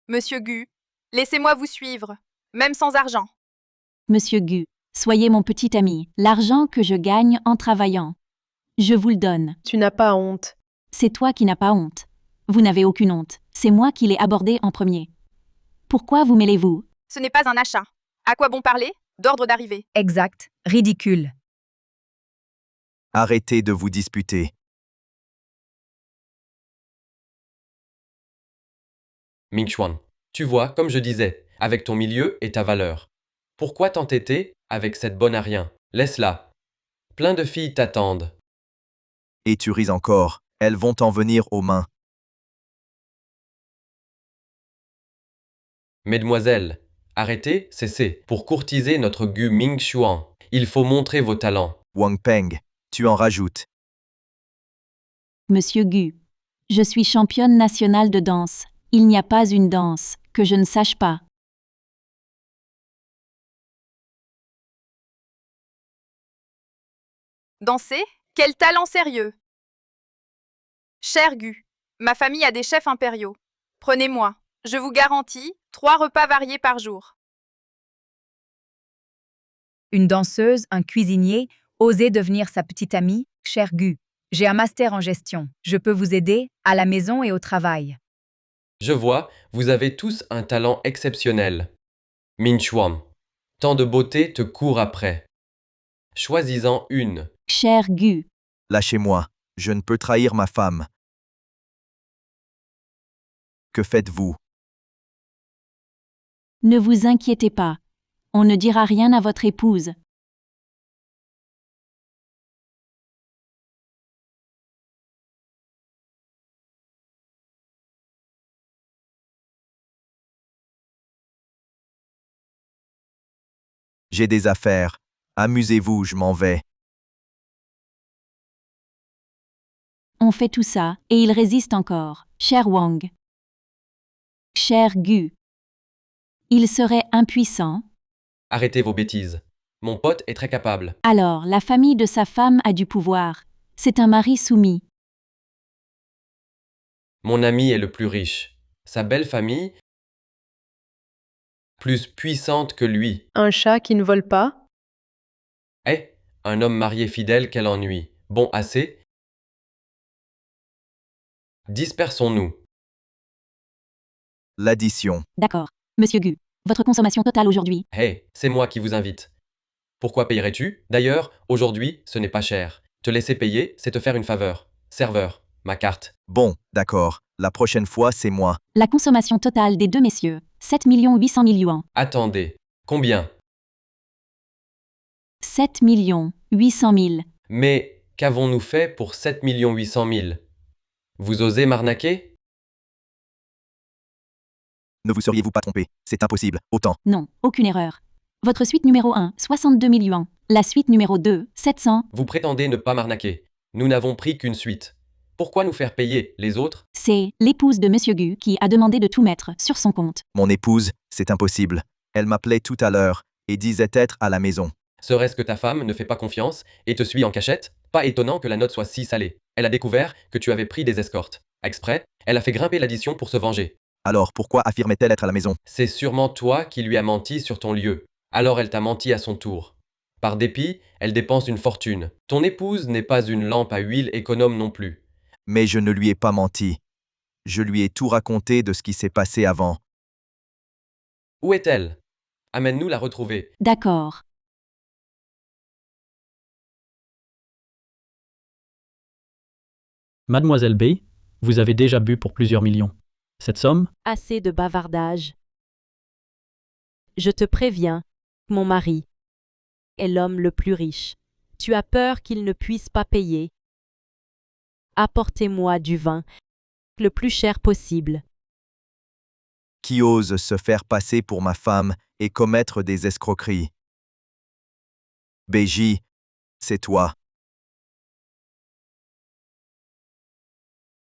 Monsieur Gu, laissez-moi vous suivre, même sans argent. Monsieur Gu, soyez mon petit ami. L'argent que je gagne en travaillant, je vous le donne. Tu n'as pas honte. C'est toi qui n'as pas honte. Vous n'avez aucune honte. C'est moi qui l'ai abordé en premier. Pourquoi vous mêlez-vous? Ce n'est pas un achat. À quoi bon parler? D'ordre d'arrivée. Exact. Ridicule. Arrêtez de vous disputer. Mingchuan, tu vois, comme je disais, avec ton milieu et ta valeur. Pourquoi t'entêter avec cette bonne à rien? Laisse-la. Plein de filles t'attendent. Et tu ris encore, elles vont t'en venir aux mains. Mesdemoiselles, arrêtez, cessez. Pour courtiser notre Gu Mingchuan, il faut montrer vos talents. Wang Peng, tu en rajoutes. Monsieur Gu, je suis championne nationale de danse. Il n'y a pas une danse que je ne sache pas. Danser? Quel talent sérieux! Cher Gu, ma famille a des chefs impériaux. Prenez-moi, je vous garantis 3 repas variés par jour. Une danseuse, un cuisinier, osez devenir sa petite amie, cher Gu. J'ai un master en gestion. Je peux vous aider, à la maison et au travail. Je vois, vous avez tous un talent exceptionnel. Minchuan, tant de beauté te court après. Choisis-en une. Cher Gu, Lâchez-moi, je ne peux trahir ma femme. Que faites-vous? ne vous inquiétez pas. On ne dira rien à votre épouse. J'ai des affaires. Amusez-vous, je m'en vais. On fait tout ça, et il résiste encore. Cher Wang. Cher Gu. Il serait impuissant. Arrêtez vos bêtises. Mon pote est très capable. Alors, la famille de sa femme a du pouvoir. C'est un mari soumis. Mon ami est le plus riche. Sa belle famille, plus puissante que lui. Un chat qui ne vole pas? Eh, un homme marié fidèle, quel ennui. Bon, assez. Dispersons-nous. L'addition. D'accord. Monsieur Gu, votre consommation totale aujourd'hui. Hey, c'est moi qui vous invite. Pourquoi payerais-tu? D'ailleurs, aujourd'hui, ce n'est pas cher. Te laisser payer, c'est te faire une faveur. Serveur, ma carte. Bon, d'accord. La prochaine fois, c'est moi. La consommation totale des deux messieurs, 7 800 000 yuans. Attendez. Combien? 7 800 000. Mais qu'avons-nous fait pour 7 800 000? Vous osez m'arnaquer? Ne vous seriez-vous pas trompé? C'est impossible. Autant. Non, aucune erreur. Votre suite numéro 1, 62 000 yuans. La suite numéro 2, 700. Vous prétendez ne pas m'arnaquer. Nous n'avons pris qu'une suite. Pourquoi nous faire payer, les autres? C'est l'épouse de Monsieur Gu qui a demandé de tout mettre sur son compte. Mon épouse, c'est impossible. Elle m'appelait tout à l'heure et disait être à la maison. Serait-ce que ta femme ne fait pas confiance et te suit en cachette? Pas étonnant que la note soit si salée. Elle a découvert que tu avais pris des escortes. Exprès, elle a fait grimper l'addition pour se venger. Alors pourquoi affirmait-elle être à la maison? C'est sûrement toi qui lui as menti sur ton lieu. Alors elle t'a menti à son tour. Par dépit, elle dépense une fortune. Ton épouse n'est pas une lampe à huile économe non plus. Mais je ne lui ai pas menti. Je lui ai tout raconté de ce qui s'est passé avant. Où est-elle? Amène-nous la retrouver. D'accord. Mademoiselle B, vous avez déjà bu pour plusieurs millions. Cette somme? Assez de bavardage. Je te préviens, mon mari est l'homme le plus riche. Tu as peur qu'il ne puisse pas payer. Apportez-moi du vin, le plus cher possible. Qui ose se faire passer pour ma femme et commettre des escroqueries? BJ, c'est toi.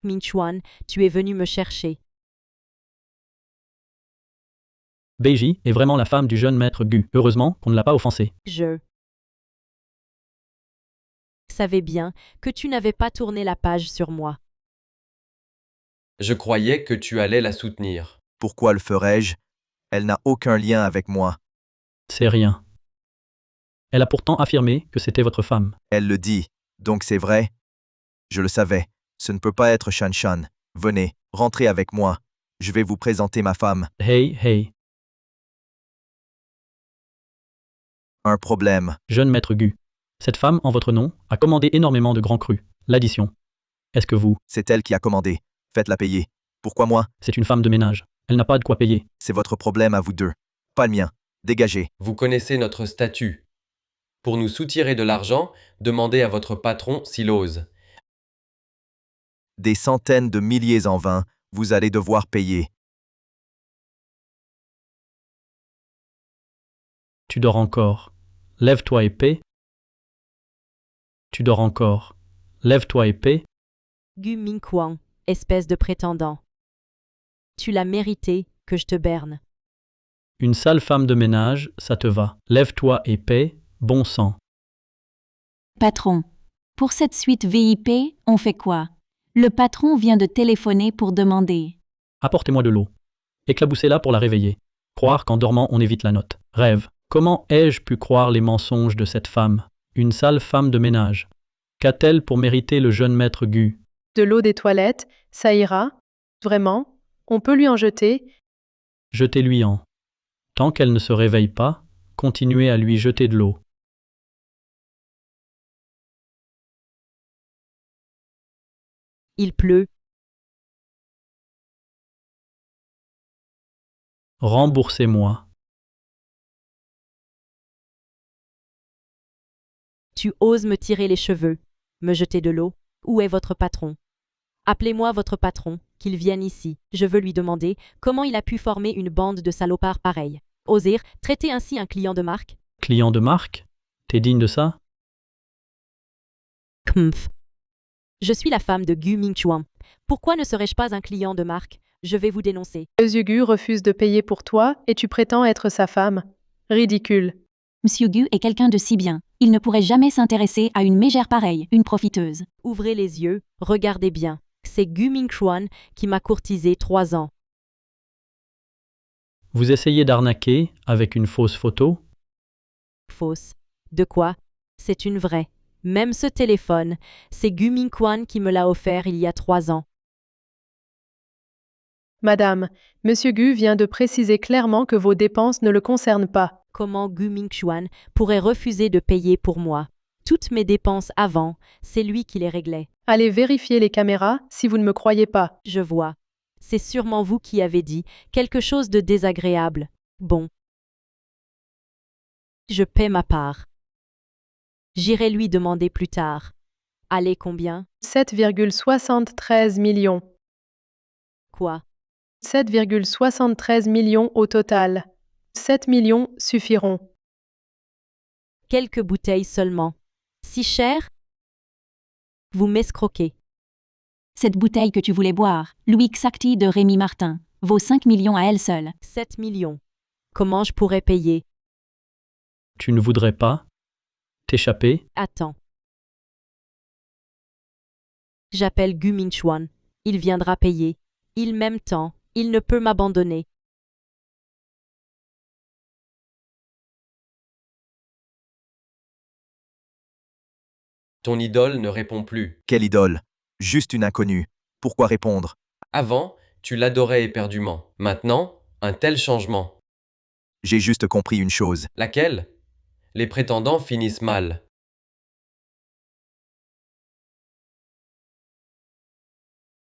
Minchuan, tu es venu me chercher. Beiji est vraiment la femme du jeune maître Gu. Heureusement qu'on ne l'a pas offensée. Je savais bien que tu n'avais pas tourné la page sur moi. Je croyais que tu allais la soutenir. Pourquoi le ferais-je? Elle n'a aucun lien avec moi. C'est rien. Elle a pourtant affirmé que c'était votre femme. Elle le dit, donc c'est vrai? Je le savais. Ce ne peut pas être Shan Shan. Venez, rentrez avec moi. Je vais vous présenter ma femme. Hey, hey. Un problème. Jeune maître Gu. Cette femme, en votre nom, a commandé énormément de grands crus. L'addition. Est-ce que vous? C'est elle qui a commandé. Faites-la payer. Pourquoi moi? C'est une femme de ménage. Elle n'a pas de quoi payer. C'est votre problème à vous deux. Pas le mien. Dégagez. Vous connaissez notre statut. Pour nous soutirer de l'argent, demandez à votre patron s'il ose. Des centaines de milliers en vain, vous allez devoir payer. Tu dors encore. Lève-toi et paie. Tu dors encore. Lève-toi et paie. Gu Mingquan, espèce de prétendant. Tu l'as mérité que je te berne. Une sale femme de ménage, ça te va. Lève-toi et paie, bon sang. Patron, pour cette suite VIP, on fait quoi? Le patron vient de téléphoner pour demander. Apportez-moi de l'eau. Éclaboussez-la pour la réveiller. Croire qu'en dormant on évite la note. Rêve. Comment ai-je pu croire les mensonges de cette femme? Une sale femme de ménage. Qu'a-t-elle pour mériter le jeune maître Gu? De l'eau des toilettes, ça ira? Vraiment? On peut lui en jeter? Jetez-lui en. Tant qu'elle ne se réveille pas, continuez à lui jeter de l'eau. Il pleut. Remboursez-moi. Tu oses me tirer les cheveux, me jeter de l'eau. Où est votre patron? Appelez-moi votre patron, qu'il vienne ici. Je veux lui demander comment il a pu former une bande de salopards pareils. Oser traiter ainsi un client de marque? Client de marque? T'es digne de ça? Kmpf. Je suis la femme de Gu Mingchuan. Pourquoi ne serais-je pas un client de marque? Je vais vous dénoncer. Monsieur Gu refuse de payer pour toi et tu prétends être sa femme. Ridicule. Monsieur Gu est quelqu'un de si bien. Il ne pourrait jamais s'intéresser à une mégère pareille, une profiteuse. Ouvrez les yeux, regardez bien. C'est Gu Mingchuan qui m'a courtisé 3 ans. Vous essayez d'arnaquer avec une fausse photo? Fausse. De quoi? C'est une vraie. Même ce téléphone, c'est Gu Mingquan qui me l'a offert il y a 3 ans. Madame, Monsieur Gu vient de préciser clairement que vos dépenses ne le concernent pas. Comment Gu Mingchuan pourrait refuser de payer pour moi? Toutes mes dépenses avant, c'est lui qui les réglait. Allez vérifier les caméras si vous ne me croyez pas. Je vois. C'est sûrement vous qui avez dit quelque chose de désagréable. Bon. Je paie ma part. J'irai lui demander plus tard. Allez, combien? 7,73 millions. Quoi? 7,73 millions au total. 7 millions suffiront. Quelques bouteilles seulement. Si cher? Vous m'escroquez. Cette bouteille que tu voulais boire, Louis Xacti de Rémi Martin, vaut 5 millions à elle seule. 7 millions. Comment je pourrais payer? Tu ne voudrais pas t'échapper? Attends. J'appelle Gu Mingchuan. Il viendra payer. Il m'aime tant. Il ne peut m'abandonner. Ton idole ne répond plus. Quelle idole? Juste une inconnue. Pourquoi répondre? Avant, tu l'adorais éperdument. Maintenant, un tel changement. J'ai juste compris une chose. Laquelle? Les prétendants finissent mal.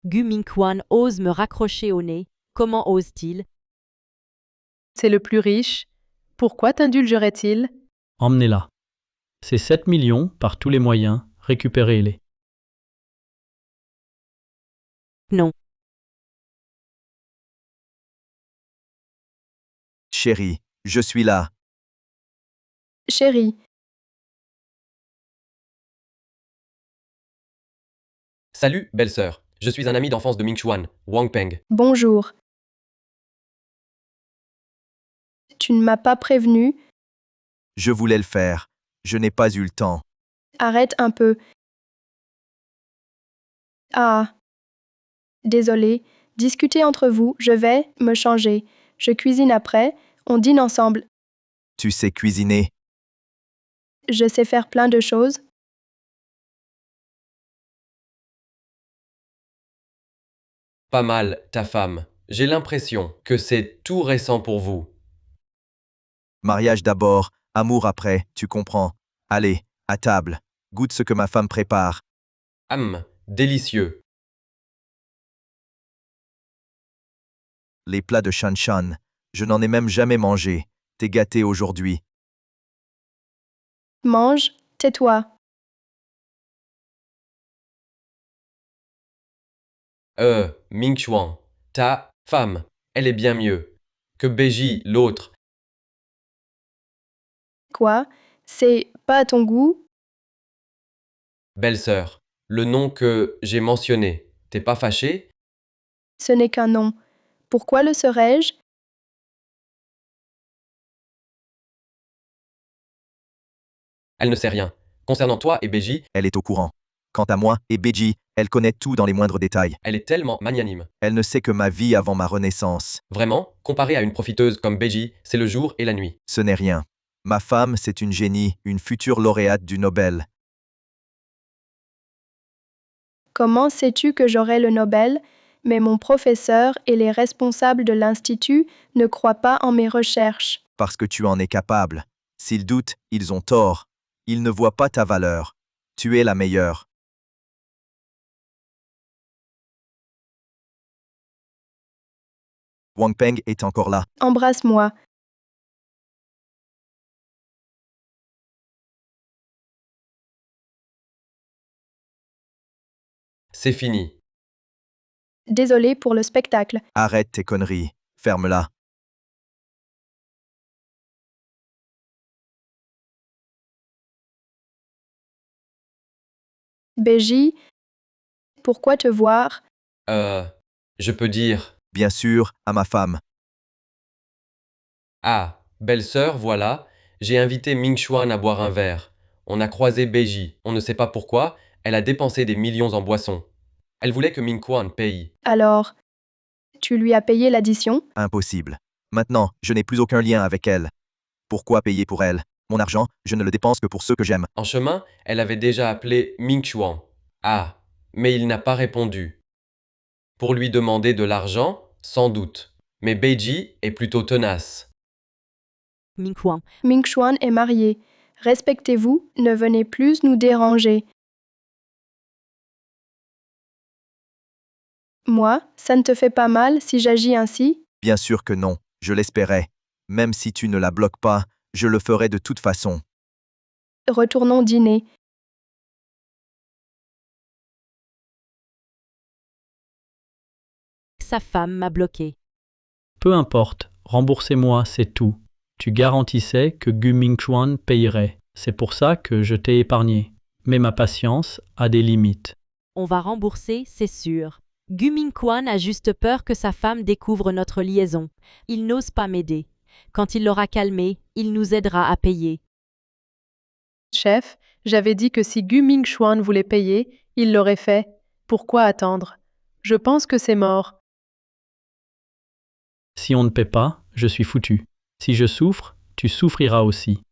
Gu Mingchuan ose me raccrocher au nez. Comment ose-t-il? C'est le plus riche. Pourquoi t'indulgerait-il? Emmenez-la. Ces 7 millions, par tous les moyens, récupérez-les. Non. Chérie, je suis là. Chérie, Salut, belle-sœur. Je suis un ami d'enfance de Mingchuan, Wang Peng. bonjour. Tu ne m'as pas prévenu. Je voulais le faire. Je n'ai pas eu le temps. Arrête un peu. Ah. Désolé. Discutez entre vous, je vais me changer. Je cuisine après, on dîne ensemble. Tu sais cuisiner. Je sais faire plein de choses. Pas mal, ta femme. J'ai l'impression que c'est tout récent pour vous. Mariage d'abord, amour après, tu comprends. Allez, à table. Goûte ce que ma femme prépare. Délicieux. Les plats de Shan Shan. Je n'en ai même jamais mangé. T'es gâté aujourd'hui. Mange, tais-toi. Mingchuan, ta femme, elle est bien mieux que Beiji, l'autre. Quoi? C'est pas à ton goût? Belle-sœur, le nom que j'ai mentionné, t'es pas fâché? Ce n'est qu'un nom. Pourquoi le serais-je? Elle ne sait rien. Concernant toi et Beiji, Elle est au courant. Quant à moi et Beiji, elle connaît tout dans les moindres détails. elle est tellement magnanime. Elle ne sait que ma vie avant ma renaissance. Vraiment, comparé à une profiteuse comme Beiji, c'est le jour et la nuit. Ce n'est rien. Ma femme, c'est une génie, une future lauréate du Nobel. Comment sais-tu que j'aurai le Nobel? Mais mon professeur et les responsables de l'Institut ne croient pas en mes recherches. Parce que tu en es capable. S'ils doutent, ils ont tort. Ils ne voient pas ta valeur. Tu es la meilleure. Wang Peng est encore là. Embrasse-moi. C'est fini. Désolé pour le spectacle. Arrête tes conneries. Ferme-la. Beiji, pourquoi te voir? Je peux dire. Bien sûr, à ma femme. Ah, belle-sœur, voilà, j'ai invité Mingchuan à boire un verre. On a croisé Beiji, on ne sait pas pourquoi, elle a dépensé des millions en boissons. Elle voulait que Mingchuan paye. Alors, tu lui as payé l'addition? Impossible. Maintenant, je n'ai plus aucun lien avec elle. Pourquoi payer pour elle? Mon argent, je ne le dépense que pour ceux que j'aime. En chemin, elle avait déjà appelé Mingchuan. Ah, mais il n'a pas répondu. Pour lui demander de l'argent, sans doute. Mais Beiji est plutôt tenace. Mingchuan. Mingchuan est marié. Respectez-vous, ne venez plus nous déranger. Moi, ça ne te fait pas mal si j'agis ainsi? Bien sûr que non, je l'espérais. Même si tu ne la bloques pas, je le ferai de toute façon. Retournons dîner. Sa femme m'a bloqué. Peu importe, remboursez-moi, c'est tout. Tu garantissais que Gu Mingchuan payerait. C'est pour ça que je t'ai épargné. Mais ma patience a des limites. On va rembourser, c'est sûr. Gu Mingquan a juste peur que sa femme découvre notre liaison. Il n'ose pas m'aider. Quand il l'aura calmé, il nous aidera à payer. Chef, j'avais dit que si Gu Mingchuan voulait payer, il l'aurait fait. Pourquoi attendre? Je pense que c'est mort. Si on ne paie pas, je suis foutu. Si je souffre, tu souffriras aussi.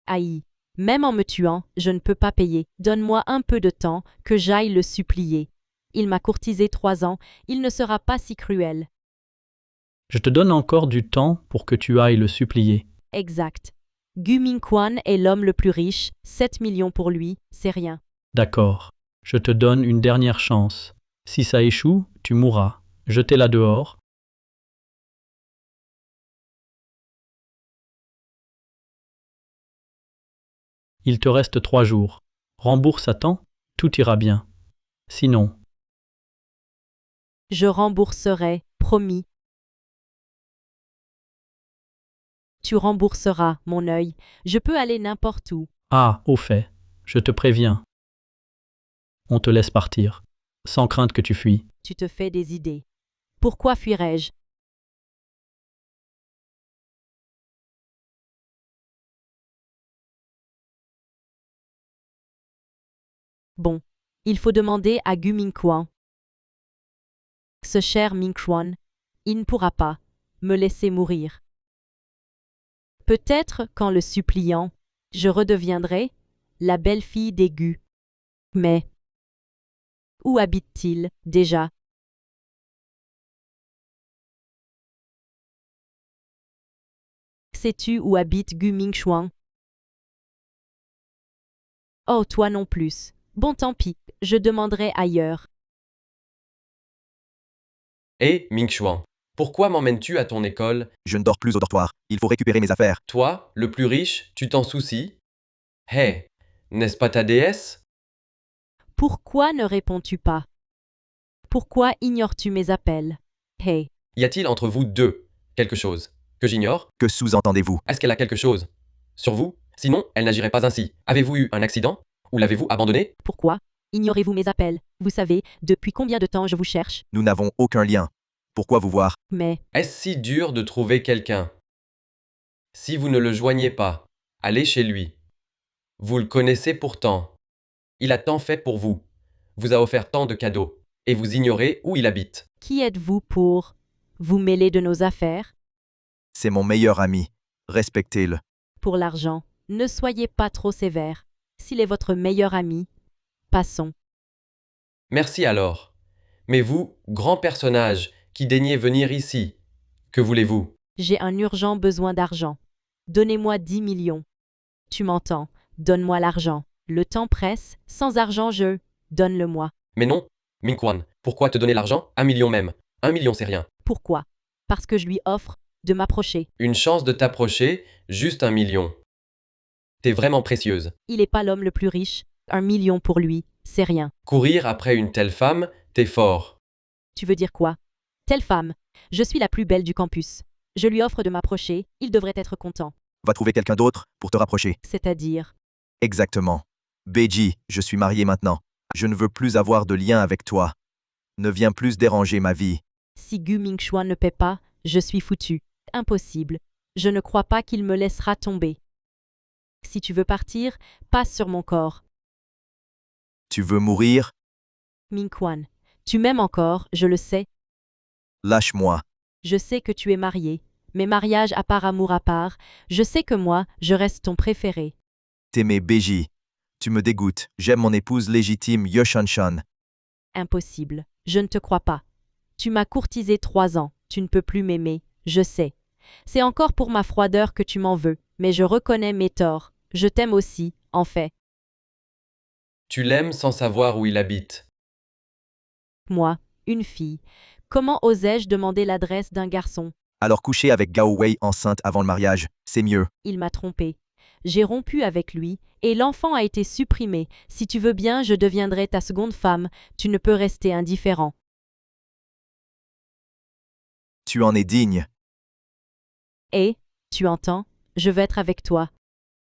Aïe, même en me tuant, je ne peux pas payer. Donne-moi un peu de temps, que j'aille le supplier. Il m'a courtisé 3 ans, il ne sera pas si cruel. Je te donne encore du temps pour que tu ailles le supplier. Exact. Gu Mingquan est l'homme le plus riche, 7 millions pour lui, c'est rien. D'accord. Je te donne une dernière chance. Si ça échoue, tu mourras. Jetez-la dehors. Il te reste 3 jours. Rembourse à temps, tout ira bien. Sinon, Je rembourserai, promis. Tu rembourseras, mon œil. Je peux aller n'importe où. au fait, je te préviens. On te laisse partir, sans crainte que tu fuis. Tu te fais des idées. Pourquoi fuirais-je? Bon, il faut demander à Gu Mingquan. Ce cher Mingquan, il ne pourra pas me laisser mourir. Peut-être qu'en le suppliant, je redeviendrai la belle-fille des Gu. Mais où habite-t-il déjà? Sais-tu où habite Gu Mingchuan? Oh, toi non plus. Bon, tant pis, je demanderai ailleurs. Hé, Mingchuan, pourquoi m'emmènes-tu à ton école? Je ne dors plus au dortoir, il faut récupérer mes affaires. Toi, le plus riche, tu t'en soucies? Hé, n'est-ce pas ta déesse? Pourquoi ne réponds-tu pas? Pourquoi ignores-tu mes appels? Hey, Y a-t-il entre vous deux quelque chose que j'ignore? Que sous-entendez-vous? Est-ce qu'elle a quelque chose sur vous? Sinon, elle n'agirait pas ainsi. Avez-vous eu un accident? Ou l'avez-vous abandonné? pourquoi ignorez-vous mes appels? Vous savez, depuis combien de temps je vous cherche? Nous n'avons aucun lien. Pourquoi vous voir? Mais Est-ce si dur de trouver quelqu'un? Si vous ne le joignez pas, allez chez lui. Vous le connaissez pourtant. Il a tant fait pour vous. Vous a offert tant de cadeaux. Et vous ignorez où il habite. qui êtes-vous pour vous mêler de nos affaires? C'est mon meilleur ami. Respectez-le. Pour l'argent, ne soyez pas trop sévère. S'il est votre meilleur ami, passons. Merci alors. Mais vous, grand personnage, qui daignez venir ici, que voulez-vous? J'ai un urgent besoin d'argent. Donnez-moi 10 millions. Tu m'entends? Donne-moi l'argent. Le temps presse, sans argent je... Donne-le-moi. Mais non, Mingquan, pourquoi te donner l'argent? 1 million même. 1 million c'est rien. Pourquoi? Parce que je lui offre de m'approcher. Une chance de t'approcher, juste 1 million. T'es vraiment précieuse. Il n'est pas l'homme le plus riche. 1 million pour lui, c'est rien. Courir après une telle femme, t'es fort. Tu veux dire quoi? Telle femme. Je suis la plus belle du campus. Je lui offre de m'approcher, il devrait être content. Va trouver quelqu'un d'autre pour te rapprocher. C'est-à-dire? Exactement. Beiji, je suis marié maintenant. Je ne veux plus avoir de lien avec toi. Ne viens plus déranger ma vie. Si Gu Mingchuan ne paie pas, je suis foutu. Impossible. Je ne crois pas qu'il me laissera tomber. Si tu veux partir, passe sur mon corps. Tu veux mourir? Mingquan, tu m'aimes encore, je le sais. Lâche-moi. Je sais que tu es marié, mais mariage à part amour à part, je sais que moi, je reste ton préféré. T'aimer Beiji. Tu me dégoûtes. J'aime mon épouse légitime Yoshan-chan. Impossible. Je ne te crois pas. Tu m'as courtisé 3 ans. Tu ne peux plus m'aimer. Je sais. C'est encore pour ma froideur que tu m'en veux, mais je reconnais mes torts. Je t'aime aussi, en fait. Tu l'aimes sans savoir où il habite. Moi, une fille. Comment osais-je demander l'adresse d'un garçon? Alors coucher avec Gao Wei enceinte avant le mariage, c'est mieux. Il m'a trompé. J'ai rompu avec lui, et l'enfant a été supprimé. Si tu veux bien, je deviendrai ta seconde femme. Tu ne peux rester indifférent. Tu en es digne. Et, tu entends, je veux être avec toi.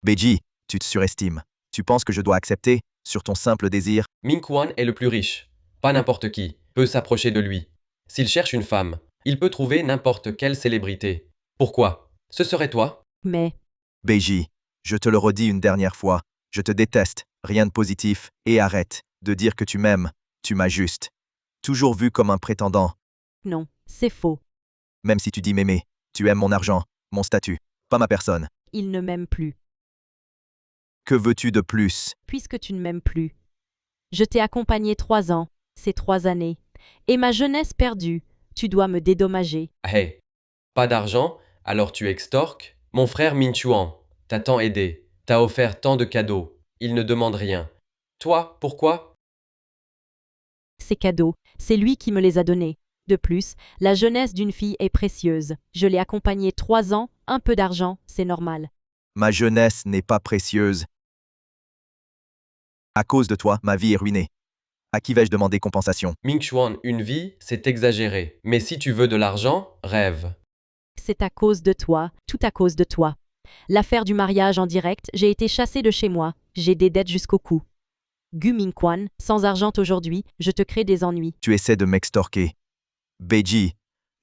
Beiji, tu te surestimes. Tu penses que je dois accepter, sur ton simple désir? Ming-Quan est le plus riche. Pas n'importe qui peut s'approcher de lui. S'il cherche une femme, il peut trouver n'importe quelle célébrité. Pourquoi? Ce serait toi? Mais, Beiji, je te le redis une dernière fois, je te déteste, rien de positif, et arrête de dire que tu m'aimes, tu m'as juste toujours vu comme un prétendant. non, c'est faux. Même si tu dis m'aimer, tu aimes mon argent, mon statut, pas ma personne. Il ne m'aime plus. Que veux-tu de plus? Puisque tu ne m'aimes plus. Je t'ai accompagné 3 ans, ces 3 années. Et ma jeunesse perdue, tu dois me dédommager. Hey, pas d'argent, alors tu extorques? Mon frère Min-Chuan t'a tant aidé, t'a offert tant de cadeaux. Il ne demande rien. Toi, pourquoi? Ces cadeaux, c'est lui qui me les a donnés. De plus, la jeunesse d'une fille est précieuse. Je l'ai accompagnée 3 ans, un peu d'argent, c'est normal. Ma jeunesse n'est pas précieuse. À cause de toi, ma vie est ruinée. À qui vais-je demander compensation? Ming-Chuan, une vie, c'est exagéré. Mais si tu veux de l'argent, rêve. C'est à cause de toi, tout à cause de toi. L'affaire du mariage en direct, j'ai été chassée de chez moi, j'ai des dettes jusqu'au cou. Gu Ming-Quan, sans argent aujourd'hui, je te crée des ennuis. Tu essaies de m'extorquer. Beiji,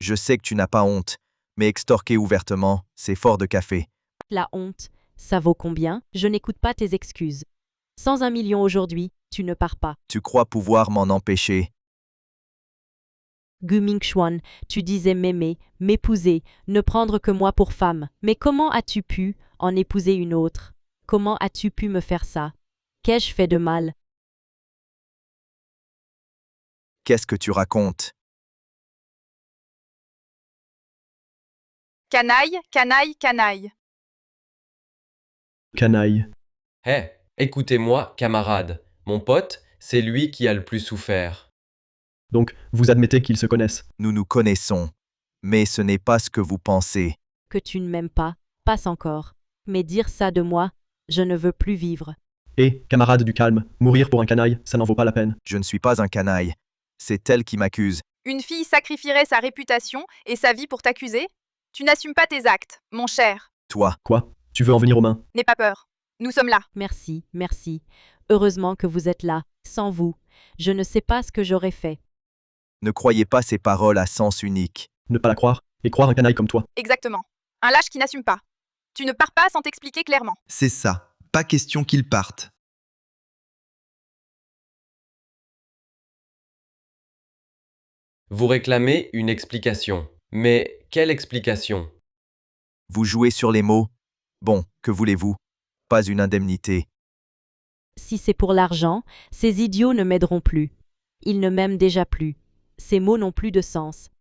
je sais que tu n'as pas honte, mais extorquer ouvertement, c'est fort de café. La honte, ça vaut combien? Je n'écoute pas tes excuses. Sans 1 million aujourd'hui, tu ne pars pas. Tu crois pouvoir m'en empêcher? Gu Ming-Chuan, tu disais m'aimer, m'épouser, ne prendre que moi pour femme. Mais comment as-tu pu en épouser une autre? Comment as-tu pu me faire ça? Qu'ai-je fait de mal? Qu'est-ce que tu racontes? Canaille, canaille, canaille. Canaille. Hé, écoutez-moi, camarade. Mon pote, c'est lui qui a le plus souffert. Donc, vous admettez qu'ils se connaissent. Nous nous connaissons, mais ce n'est pas ce que vous pensez. Que tu ne m'aimes pas, passe encore. Mais dire ça de moi, je ne veux plus vivre. Et, camarade du calme, mourir pour un canaille, ça n'en vaut pas la peine. Je ne suis pas un canaille. C'est elle qui m'accuse. Une fille sacrifierait sa réputation et sa vie pour t'accuser? Tu n'assumes pas tes actes, mon cher. Toi. Quoi? Tu veux en venir aux mains? N'aie pas peur. Nous sommes là. Merci, merci. Heureusement que vous êtes là. Sans vous, je ne sais pas ce que j'aurais fait. Ne croyez pas ces paroles à sens unique. Ne pas la croire, et croire un canaille comme toi. Exactement. Un lâche qui n'assume pas. Tu ne pars pas sans t'expliquer clairement. C'est ça. Pas question qu'ils partent. Vous réclamez une explication. Mais quelle explication? Vous jouez sur les mots. Bon, que voulez-vous? Pas une indemnité. Si c'est pour l'argent, ces idiots ne m'aideront plus. Ils ne m'aiment déjà plus. Ces mots n'ont plus de sens.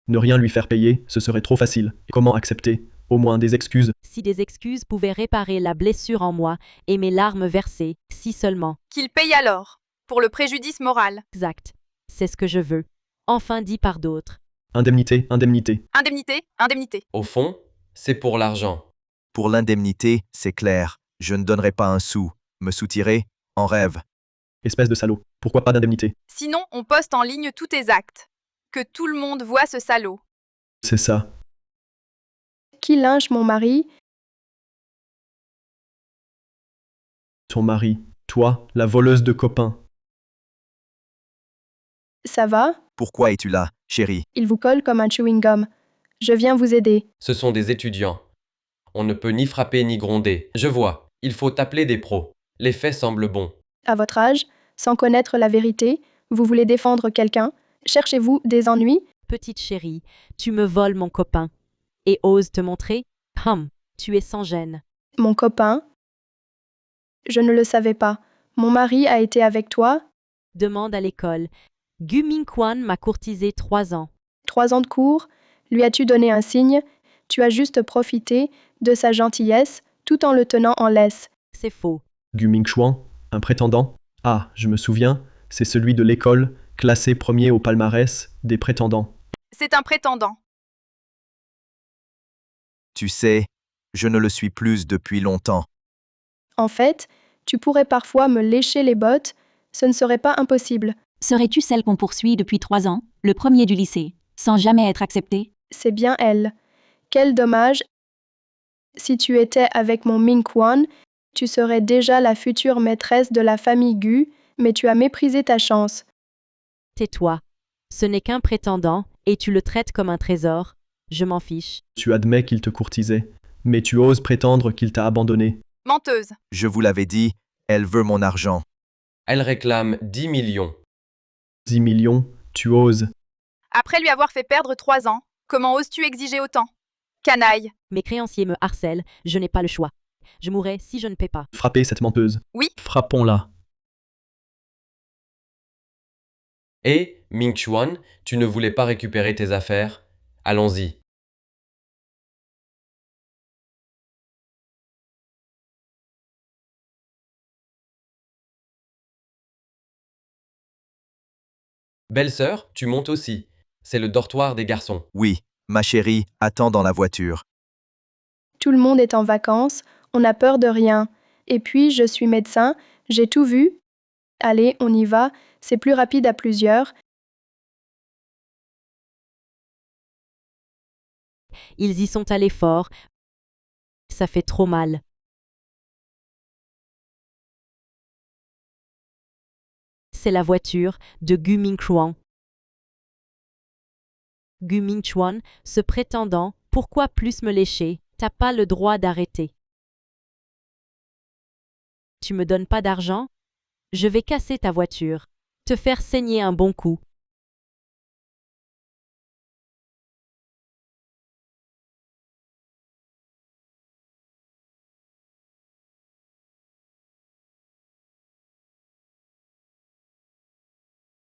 Ne rien lui faire payer, ce serait trop facile. Et comment accepter? Au moins des excuses. Si des excuses pouvaient réparer la blessure en moi et mes larmes versées, si seulement. Qu'il paye alors, pour le préjudice moral. Exact. C'est ce que je veux. Enfin dit par d'autres. Indemnité, indemnité. Indemnité, indemnité. Au fond, c'est pour l'argent. Pour l'indemnité, c'est clair. Je ne donnerai pas un sou. Me soutirer? En rêve. Espèce de salaud. Pourquoi pas d'indemnité? Sinon, on poste en ligne tous tes actes. Que tout le monde voit ce salaud. C'est ça. Qui lynche mon mari? Ton mari. Toi, la voleuse de copains. Ça va? Pourquoi es-tu là, chérie? Il vous colle comme un chewing-gum. Je viens vous aider. Ce sont des étudiants. On ne peut ni frapper ni gronder. Je vois. Il faut appeler des pros. Les faits semblent bons. À votre âge, sans connaître la vérité, vous voulez défendre quelqu'un? Cherchez-vous des ennuis? Petite chérie, tu me voles mon copain. Et oses te montrer? Tu es sans gêne. Mon copain? Je ne le savais pas. Mon mari a été avec toi? Demande à l'école. Gu Ming-Quan m'a courtisé 3 ans. 3 ans de cours? Lui as-tu donné un signe? Tu as juste profité de sa gentillesse? tout en le tenant en laisse. C'est faux. Gu Mingchuan, un prétendant? Ah, je me souviens, c'est celui de l'école, classé premier au palmarès des prétendants. C'est un prétendant. Tu sais, je ne le suis plus depuis longtemps. En fait, tu pourrais parfois me lécher les bottes, ce ne serait pas impossible. Serais-tu celle qu'on poursuit depuis 3 ans, le premier du lycée, sans jamais être acceptée? C'est bien elle. Quel dommage. Si tu étais avec mon Ming-Kwan, tu serais déjà la future maîtresse de la famille Gu, mais tu as méprisé ta chance. Tais-toi. Ce n'est qu'un prétendant, et tu le traites comme un trésor. Je m'en fiche. Tu admets qu'il te courtisait, mais tu oses prétendre qu'il t'a abandonné. Menteuse. Je vous l'avais dit, elle veut mon argent. Elle réclame 10 millions. 10 millions, tu oses. Après lui avoir fait perdre 3 ans, comment oses-tu exiger autant? Canaille. Mes créanciers me harcèlent, je n'ai pas le choix. Je mourrai si je ne paie pas. Frappez cette menteuse. Oui. Frappons-la. Et, Ming-Chuan, tu ne voulais pas récupérer tes affaires? Allons-y. Belle-sœur, tu montes aussi. C'est le dortoir des garçons. Oui, ma chérie, attends dans la voiture. Tout le monde est en vacances, on n'a peur de rien. Et puis, je suis médecin, j'ai tout vu. Allez, on y va, c'est plus rapide à plusieurs. Ils y sont allés fort. Ça fait trop mal. C'est la voiture de Gu Mingchuan. Gu Mingchuan, ce prétendant, pourquoi plus me lécher? T'as pas le droit d'arrêter. Tu me donnes pas d'argent? Je vais casser ta voiture. Te faire saigner un bon coup.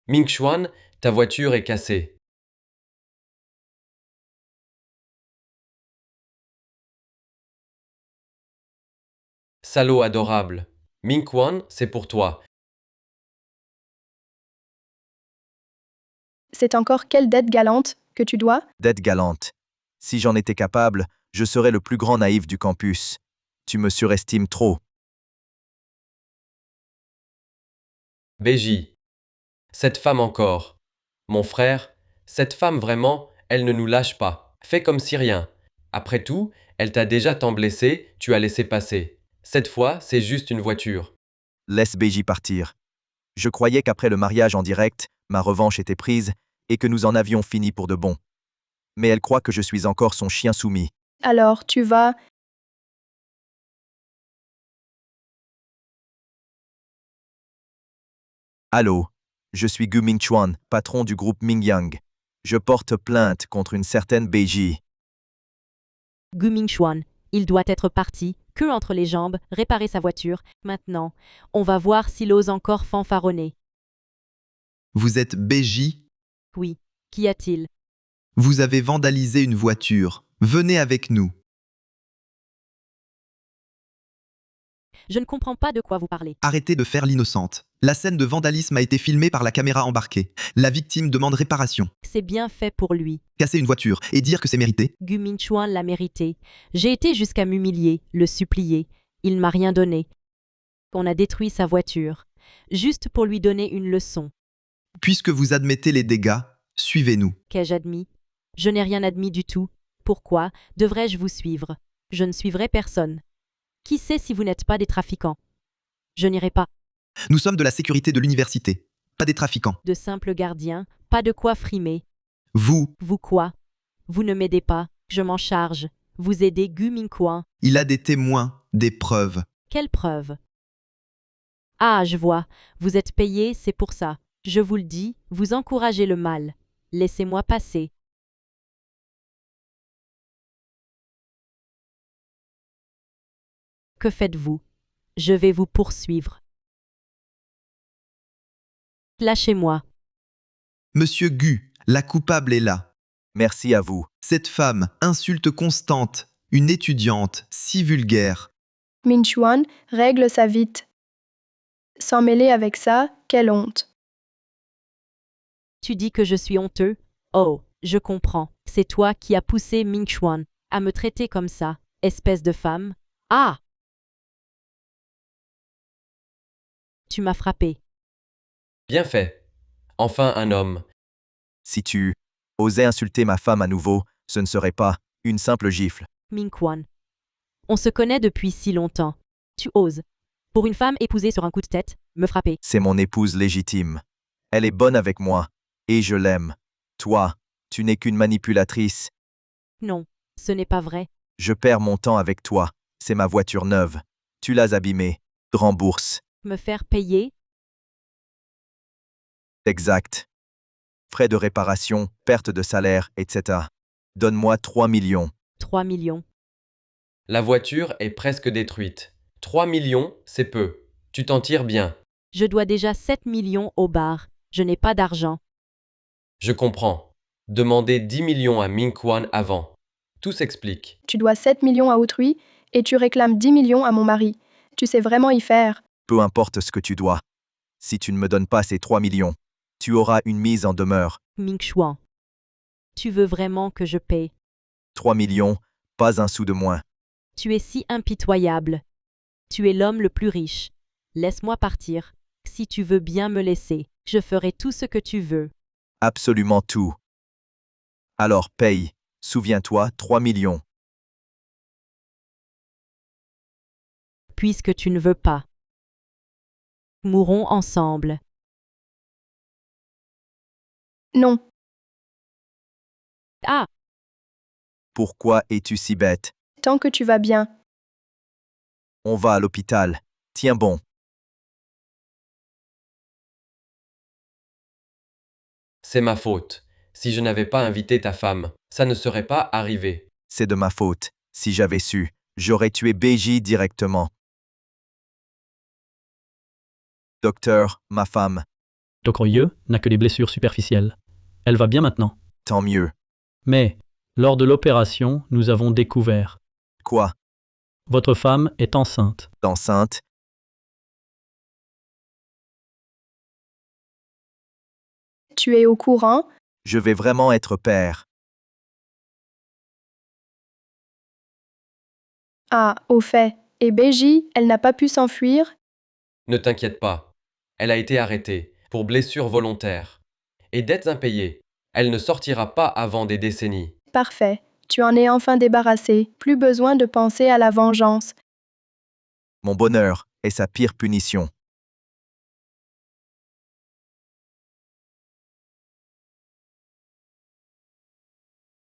Ming-Chuan, ta voiture est cassée. Salaud adorable. Ming-Chuan, c'est pour toi. C'est encore quelle dette galante que tu dois? Dette galante. Si j'en étais capable, je serais le plus grand naïf du campus. Tu me surestimes trop. BJ. Cette femme encore. Mon frère, cette femme vraiment, elle ne nous lâche pas. Fais comme si rien. Après tout, elle t'a déjà tant blessé, tu as laissé passer. Cette fois, c'est juste une voiture. Laisse BJ partir. Je croyais qu'après le mariage en direct, ma revanche était prise et que nous en avions fini pour de bon. Mais elle croit que je suis encore son chien soumis. Alors, tu vas... Allô, je suis Gu Mingchuan, patron du groupe Mingyang. Je porte plainte contre une certaine BJ. Gu Mingchuan, il doit être parti, queue entre les jambes, réparer sa voiture. Maintenant, on va voir s'il ose encore fanfaronner. Vous êtes BJ? Oui, qu'y a-t-il? Vous avez vandalisé une voiture. Venez avec nous. Je ne comprends pas de quoi vous parlez. Arrêtez de faire l'innocente. La scène de vandalisme a été filmée par la caméra embarquée. La victime demande réparation. C'est bien fait pour lui. Casser une voiture et dire que c'est mérité? Gu Mingchuan l'a mérité. J'ai été jusqu'à m'humilier, le supplier. Il m'a rien donné. On a détruit sa voiture, juste pour lui donner une leçon. Puisque vous admettez les dégâts, suivez-nous. Qu'ai-je admis? Je n'ai rien admis du tout. Pourquoi devrais-je vous suivre? Je ne suivrai personne. Qui sait si vous n'êtes pas des trafiquants? Je n'irai pas. Nous sommes de la sécurité de l'université, pas des trafiquants. De simples gardiens, pas de quoi frimer. Vous, Vous quoi? Vous ne m'aidez pas, je m'en charge. Vous aidez Gu Mingchuan. il a des témoins, des preuves. Quelle preuve? Ah, je vois. Vous êtes payé, c'est pour ça. Je vous le dis, vous encouragez le mal. Laissez-moi passer. Que faites-vous? Je vais vous poursuivre. Lâchez-moi. Monsieur Gu, la coupable est là. Merci à vous. Cette femme, insulte constante, une étudiante, si vulgaire. Ming Chuan, règle ça vite. S'en mêler avec ça, quelle honte. Tu dis que je suis honteux? Oh, je comprends. C'est toi qui as poussé Ming Chuan à me traiter comme ça, espèce de femme. Ah! Tu m'as frappé. Bien fait. Enfin un homme. Si tu osais insulter ma femme à nouveau, ce ne serait pas une simple gifle. Ming Chuan. On se connaît depuis si longtemps. Tu oses, pour une femme épousée sur un coup de tête, me frapper. C'est mon épouse légitime. Elle est bonne avec moi, et je l'aime. Toi, tu n'es qu'une manipulatrice. Non, ce n'est pas vrai. Je perds mon temps avec toi. C'est ma voiture neuve. Tu l'as abîmée. Rembourse. Me faire payer? Exact. Frais de réparation, perte de salaire, etc. Donne-moi 3 millions. 3 millions. La voiture est presque détruite. 3 millions, c'est peu. Tu t'en tires bien. Je dois déjà 7 millions au bar. Je n'ai pas d'argent. Je comprends. Demandez 10 millions à Ming Chuan avant. Tout s'explique. Tu dois 7 millions à autrui et tu réclames 10 millions à mon mari. Tu sais vraiment y faire. Peu importe ce que tu dois. Si tu ne me donnes pas ces 3 millions, tu auras une mise en demeure. Ming Chuan. Tu veux vraiment que je paie? 3 millions, pas un sou de moins. Tu es si impitoyable. Tu es l'homme le plus riche. Laisse-moi partir. Si tu veux bien me laisser, je ferai tout ce que tu veux. Absolument tout. Alors paye. Souviens-toi, 3 millions. Puisque tu ne veux pas. Mourons ensemble. Non. Ah! Pourquoi es-tu si bête? Tant que tu vas bien. On va à l'hôpital. Tiens bon. C'est ma faute. Si je n'avais pas invité ta femme, ça ne serait pas arrivé. C'est de ma faute. Si j'avais su, j'aurais tué BJ directement. Docteur, ma femme. Dr. Ye n'a que des blessures superficielles. Elle va bien maintenant. Tant mieux. Mais, lors de l'opération, nous avons découvert. Quoi? Votre femme est enceinte. Enceinte? Tu es au courant? Je vais vraiment être père. Ah, au fait. Et BJ, elle n'a pas pu s'enfuir? Ne t'inquiète pas. Elle a été arrêtée pour blessure volontaire. Et dettes impayées. Elle ne sortira pas avant des décennies. Parfait. Tu en es enfin débarrassé. Plus besoin de penser à la vengeance. Mon bonheur est sa pire punition.